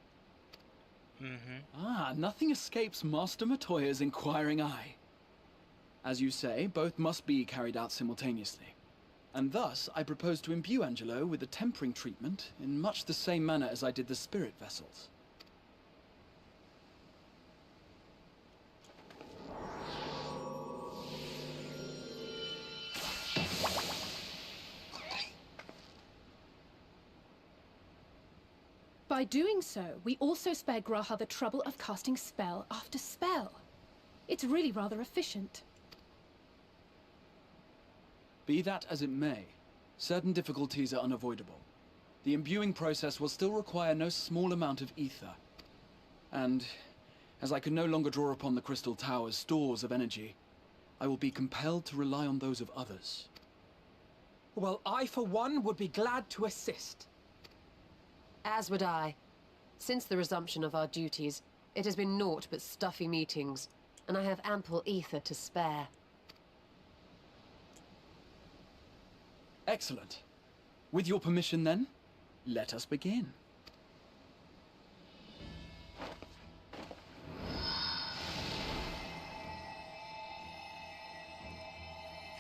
Nothing escapes Master Matoya's inquiring eye. As you say, both must be carried out simultaneously. And thus, I propose to imbue Angelo with the tempering treatment in much the same manner as I did the spirit vessels. By doing so, we also spare Graha the trouble of casting spell after spell. It's really rather efficient. Be that as it may, certain difficulties are unavoidable. The imbuing process will still require no small amount of ether. And, as I can no longer draw upon the Crystal Tower's stores of energy, I will be compelled to rely on those of others. Well, I, for one, would be glad to assist. As would I. Since the resumption of our duties, it has been naught but stuffy meetings, and I have ample ether to spare. Excellent. With your permission, then, let us begin.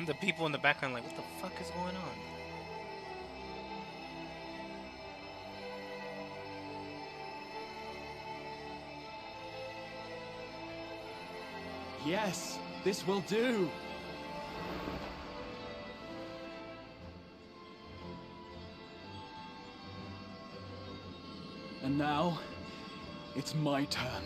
The people in the background like, what the fuck is going on? Yes, this will do. And now, it's my turn.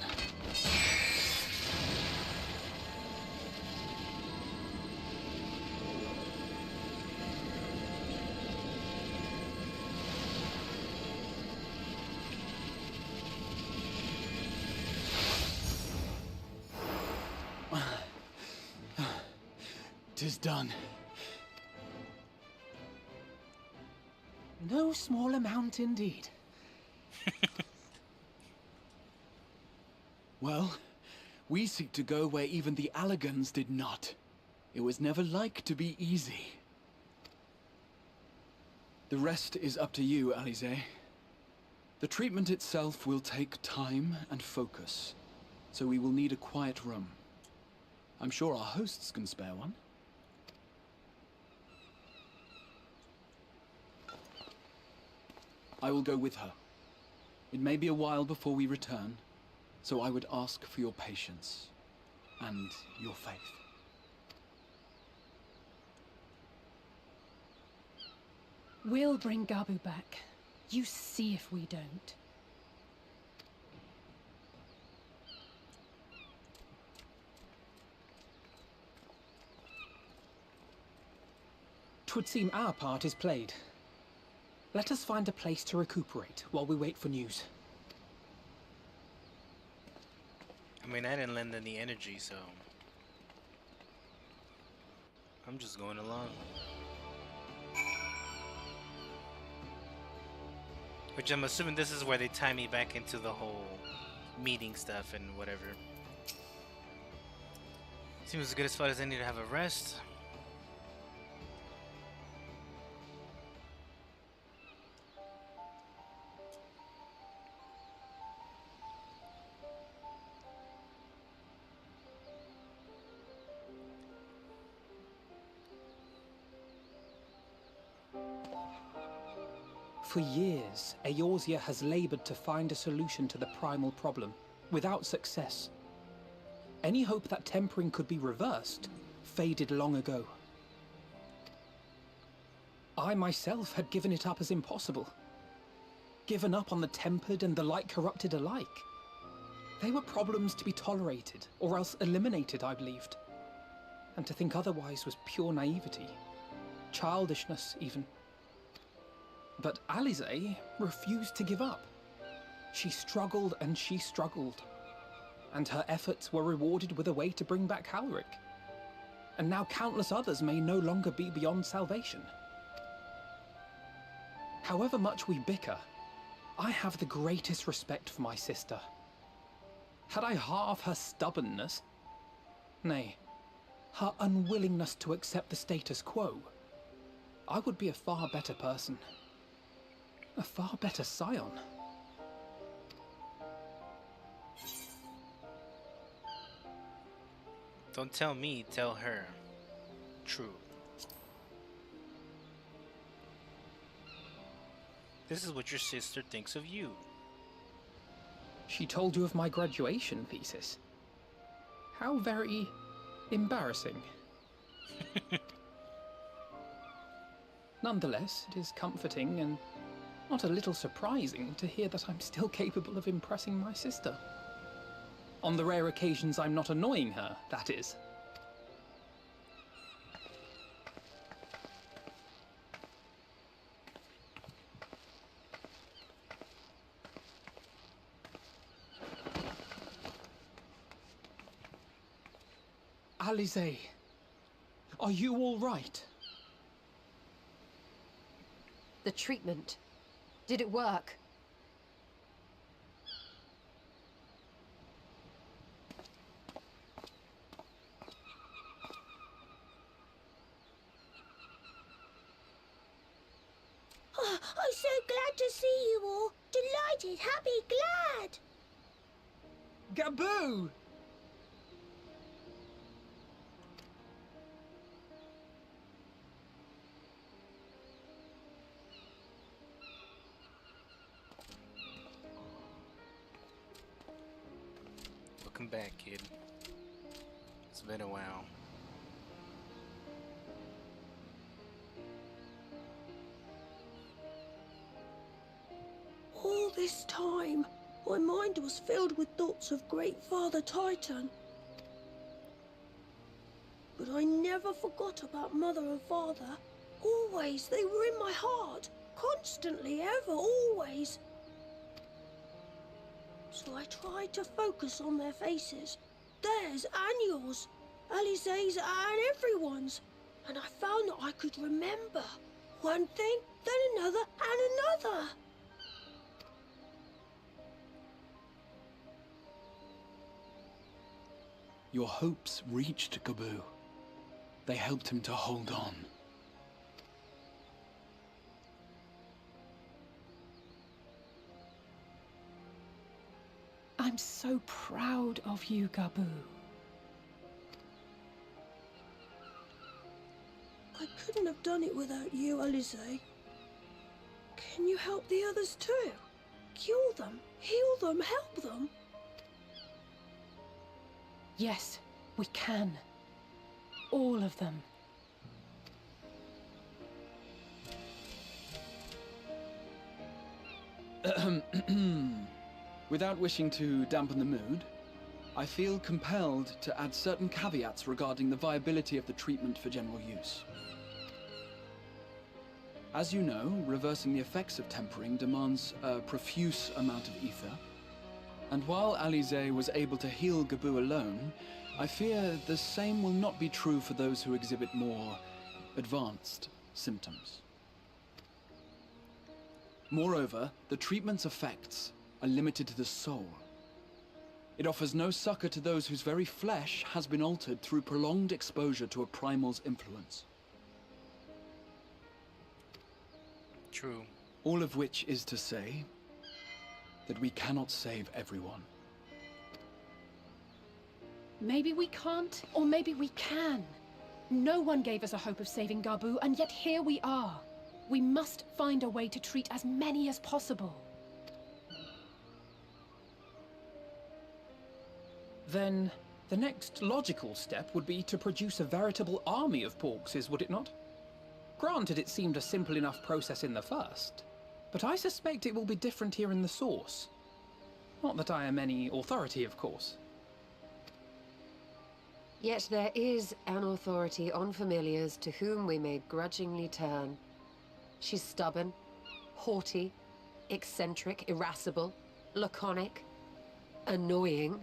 Tis done. No small amount indeed. Well, we seek to go where even the Allagans did not. It was never like to be easy. The rest is up to you, Alize. The treatment itself will take time and focus, so we will need a quiet room. I'm sure our hosts can spare one. I will go with her. It may be a while before we return, so I would ask for your patience and your faith. We'll bring Gabu back. You see if we don't. Twould seem our part is played. Let us find a place to recuperate while we wait for news. I mean, I didn't lend any energy, so I'm just going along. Which I'm assuming this is where they tie me back into the whole meeting stuff and whatever. Seems as good a spot as any to have a rest. For years, Eorzea has labored to find a solution to the primal problem, without success. Any hope that tempering could be reversed faded long ago. I myself had given it up as impossible. Given up on the tempered and the light-corrupted alike. They were problems to be tolerated, or else eliminated, I believed. And to think otherwise was pure naivety. Childishness, even. But Alize refused to give up. She struggled and she struggled. And her efforts were rewarded with a way to bring back Halric. And now countless others may no longer be beyond salvation. However much we bicker, I have the greatest respect for my sister. Had I half her stubbornness, nay, her unwillingness to accept the status quo, I would be a far better person. A far better scion. Don't tell me, tell her. True. This is what your sister thinks of you. She told you of my graduation thesis. How very embarrassing. Nonetheless, it is comforting and not a little surprising to hear that I'm still capable of impressing my sister. On the rare occasions I'm not annoying her, that is. Alize, are you all right? The treatment. Did it work? Oh, I'm so glad to see you all. Delighted, happy, glad. Gaboo! Welcome back, kid. It's been a while. All this time, my mind was filled with thoughts of Great Father Titan. But I never forgot about Mother and Father. Always, they were in my heart. Constantly, ever, always. So I tried to focus on their faces. Theirs and yours. Alize's and everyone's. And I found that I could remember. One thing, then another, and another. Your hopes reached Gaboo. They helped him to hold on. I'm so proud of you, Gaboo. I couldn't have done it without you, Alize. Can you help the others too? Cure them, heal them, help them? Yes, we can. All of them. Without wishing to dampen the mood, I feel compelled to add certain caveats regarding the viability of the treatment for general use. As you know, reversing the effects of tempering demands a profuse amount of ether. And while Alize was able to heal Gaboo alone, I fear the same will not be true for those who exhibit more advanced symptoms. Moreover, the treatment's effects are limited to the soul. It offers no succor to those whose very flesh has been altered through prolonged exposure to a primal's influence. True. All of which is to say that we cannot save everyone. Maybe we can't, or maybe we can. No one gave us a hope of saving Gaboo, and yet here we are. We must find a way to treat as many as possible. Then the next logical step would be to produce a veritable army of porkses, would it not? Granted, it seemed a simple enough process in the first, but I suspect it will be different here in the source. Not that I am any authority, of course. Yet there is an authority on familiars to whom we may grudgingly turn. She's stubborn, haughty, eccentric, irascible, laconic, annoying.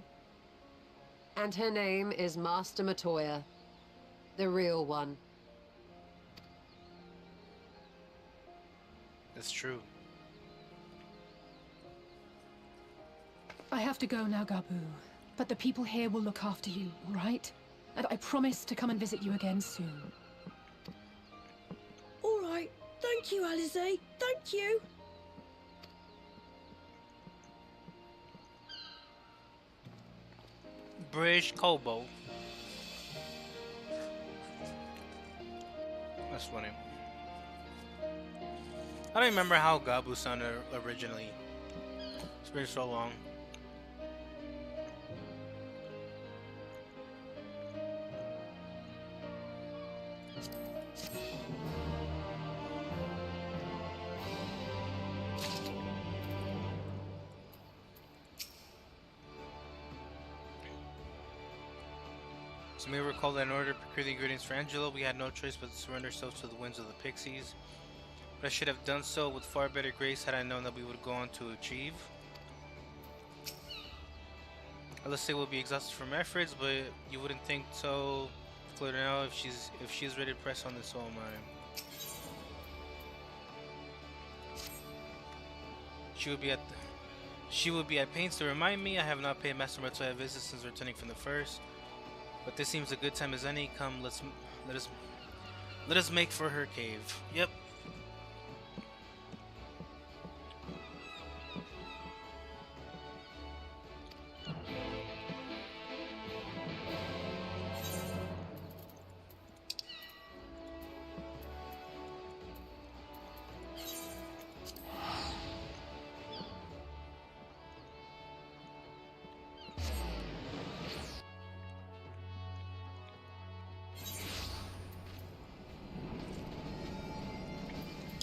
And her name is Master Matoya, the real one. That's true. I have to go now, Gabu. But the people here will look after you, all right? And I promise to come and visit you again soon. All right. Thank you, Alize. Thank you. British Kobo. That's funny. I don't remember how Gabu sounded originally. It's been so long. So you may recall that in order to procure the ingredients for Angela, we had no choice but to surrender ourselves to the winds of the Pixies. But I should have done so with far better grace had I known that we would go on to achieve. Let's say we'll be exhausted from efforts, but you wouldn't think so clear now if she's ready to press on this soul of mine. She would be at pains to remind me I have not paid Master Matoya a visit since returning from the first. But this seems a good time as any. Come, let us make for her cave. Yep.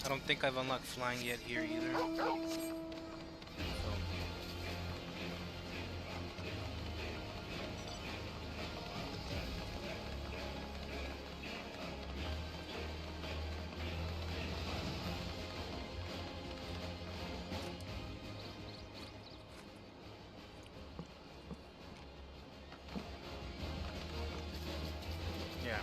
I don't think I've unlocked flying yet here either. Yeah.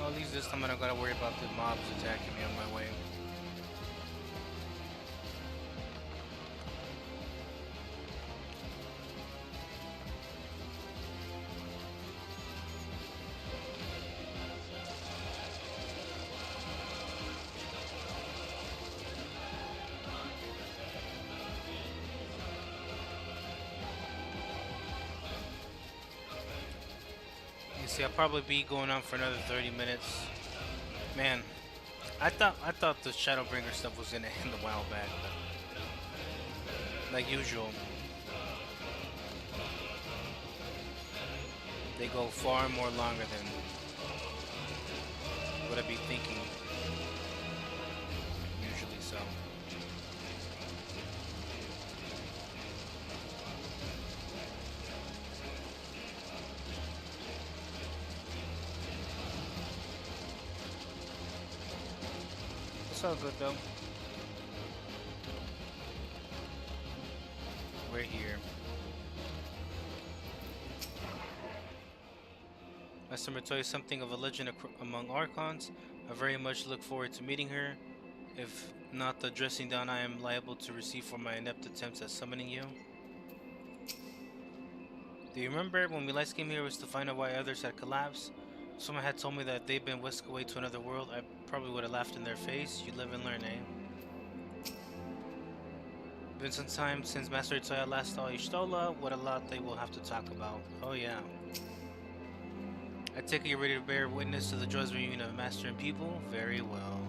Well, at least this time I don't gotta worry about the mobs attacking me on my way. You see, I'll probably be going on for another 30 minutes. Man, I thought the Shadowbringer stuff was gonna end a while back, but like usual, they go far more longer than what I'd be thinking usually. So. It's all good though. We're here. Master Matoya is something of a legend among Archons. I very much look forward to meeting her. If not the dressing down I am liable to receive for my inept attempts at summoning you. Do you remember when we last came here was to find out why others had collapsed? If someone had told me that they'd been whisked away to another world, I probably would have laughed in their face. You live and learn, eh? Been some time since Master Toya last saw Ishtola. What a lot they will have to talk about. Oh yeah. I take it you're ready to bear witness to the joyous reunion of Master and pupil? Very well.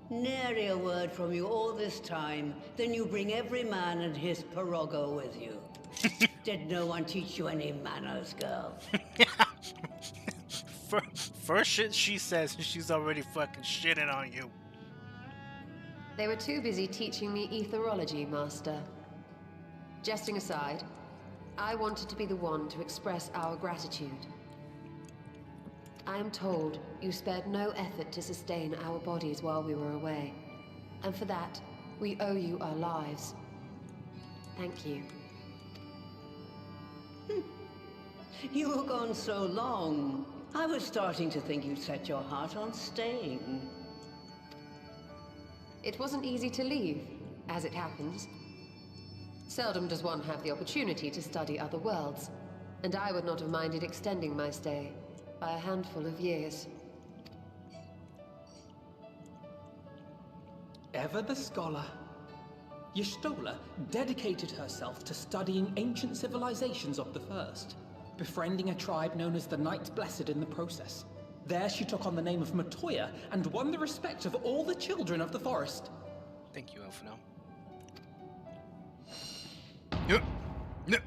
Nary a word from you all this time. Then you bring every man and his pirogo with you. Did no one teach you any manners, girl? First shit she says, she's already fucking shitting on you. They were too busy teaching me etherology, Master. Jesting aside, I wanted to be the one to express our gratitude. I am told you spared no effort to sustain our bodies while we were away. And for that, we owe you our lives. Thank you. You were gone so long. I was starting to think you'd set your heart on staying. It wasn't easy to leave, as it happens. Seldom does one have the opportunity to study other worlds, and I would not have minded extending my stay by a handful of years. Ever the scholar. Y'shtola dedicated herself to studying ancient civilizations of the First, befriending a tribe known as the Knights Blessed in the process. There she took on the name of Matoya and won the respect of all the children of the forest. Thank you, Elfino. Yep. Yep.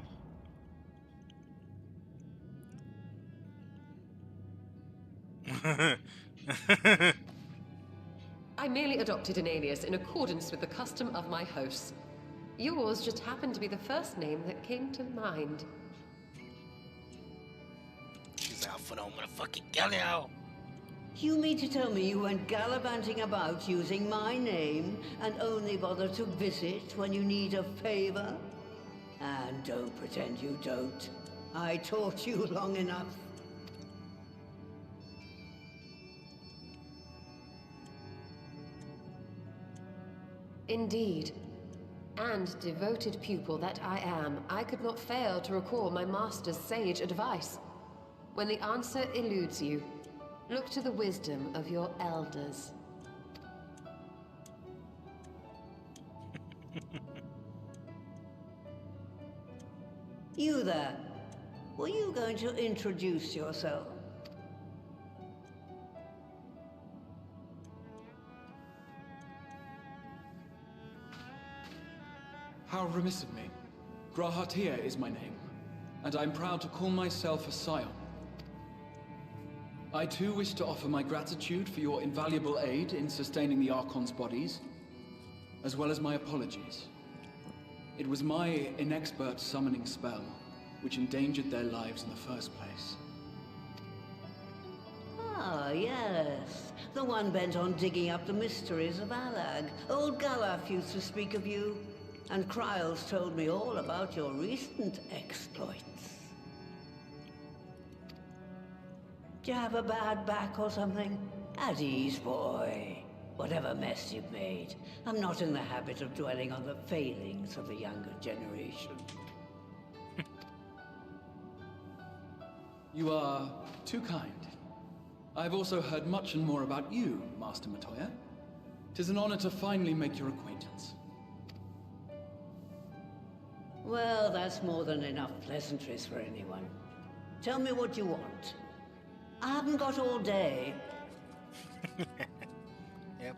I merely adopted an alias in accordance with the custom of my hosts. Yours just happened to be the first name that came to mind. She's Elfino, I'm gonna fucking kill you! You mean to tell me you went gallivanting about using my name and only bother to visit when you need a favor? And don't pretend you don't. I taught you long enough. Indeed. And devoted pupil that I am, I could not fail to recall my master's sage advice. When the answer eludes you, look to the wisdom of your elders. You there. Were you going to introduce yourself? How remiss of me. Grahatia is my name, and I'm proud to call myself a scion. I too wish to offer my gratitude for your invaluable aid in sustaining the Archon's bodies, as well as my apologies. It was my inexpert summoning spell which endangered their lives in the first place. Ah, yes. The one bent on digging up the mysteries of Alag. Old Galaf used to speak of you, and Kryles told me all about your recent exploits. Do you have a bad back or something? At ease, boy. Whatever mess you've made, I'm not in the habit of dwelling on the failings of the younger generation. You are too kind. I've also heard much and more about you, Master Matoya. 'Tis an honor to finally make your acquaintance. Well, that's more than enough pleasantries for anyone. Tell me what you want. I haven't got all day. Yep.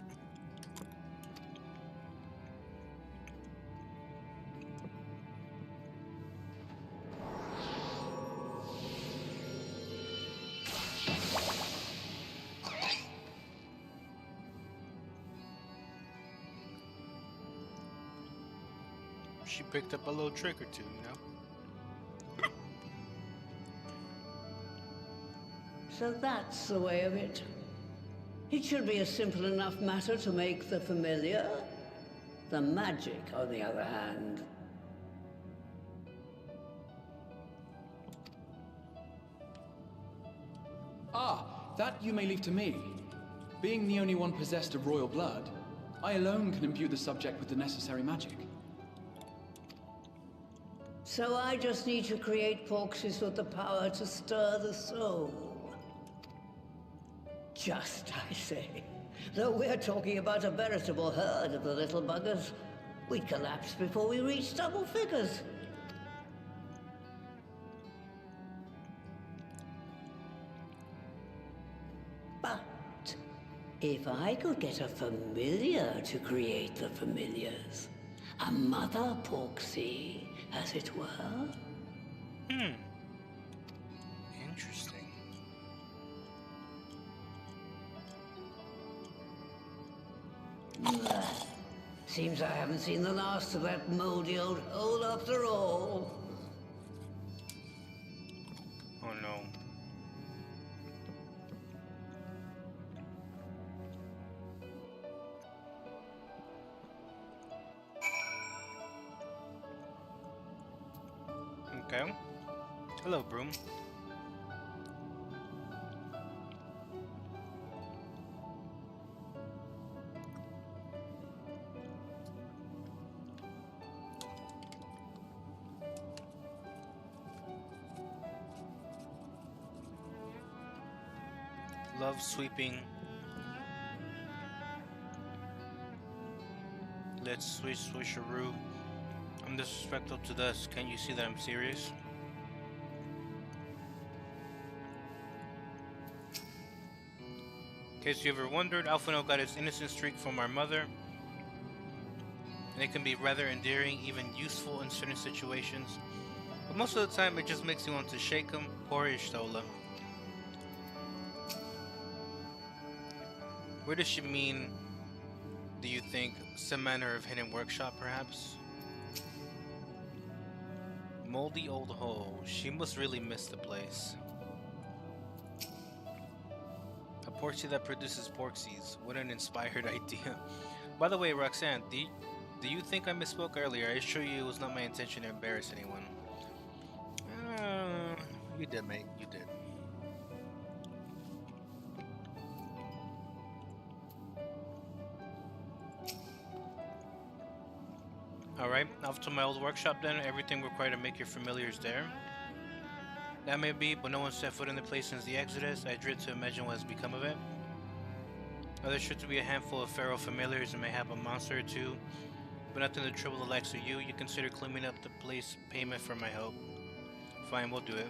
She picked up a little trick or two, you know? So that's the way of it. It should be a simple enough matter to make the familiar. The magic, on the other hand. Ah, that you may leave to me. Being the only one possessed of royal blood, I alone can imbue the subject with the necessary magic. So I just need to create porxies with the power to stir the soul. Just, I say. Though we're talking about a veritable herd of the little buggers, we'd collapse before we reached double figures. But if I could get a familiar to create the familiars, a mother porxie, as it were. Interesting. Seems I haven't seen the last of that moldy old hole after all. Oh no. Okay. Hello, Broom. Love sweeping. Let's switcheroo. I'm disrespectful to dust. Can't you see that I'm serious? In case you ever wondered, Alphino got its innocent streak from our mother. And it can be rather endearing, even useful in certain situations. But most of the time, it just makes you want to shake him. Poor Ishtola. Where does she mean, do you think? Some manner of hidden workshop, perhaps? Moldy old hole. She must really miss the place. A porxie that produces porxies. What an inspired idea. By the way, Roxanne, do you think I misspoke earlier? I assure you it was not my intention to embarrass anyone. You did, mate. You did. Alright, off to my old workshop then. Everything required to make your familiars there. That may be, but no one set foot in the place since the Exodus. I dread to imagine what has become of it. There's sure to be a handful of feral familiars and mayhap a monster or two, but nothing to trouble the likes of you. You consider cleaning up the place payment for my help. Fine, we'll do it.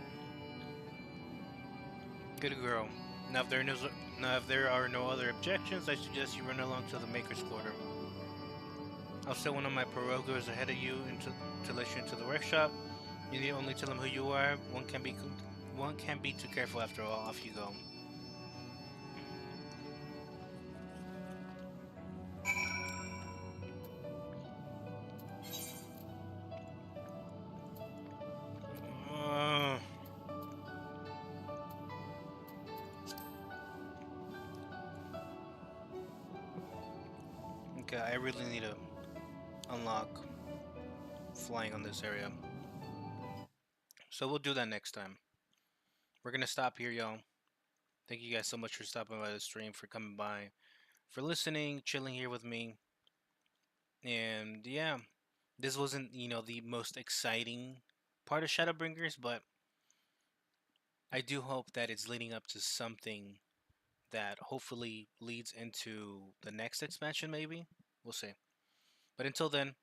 Good girl. Now if there are no other objections, I suggest you run along to the Maker's Quarter. I'll set one of my pirogues ahead of you to let you into the workshop. You need only tell them who you are. One can't be too careful after all. Off you go. Okay, I really need to unlock flying on this area. So we'll do that next time. We're gonna stop here, y'all. Thank you guys so much for stopping by the stream, for coming by, for listening, chilling here with me. And yeah, this wasn't, the most exciting part of Shadowbringers, but I do hope that it's leading up to something that hopefully leads into the next expansion, maybe. We'll see. But until then,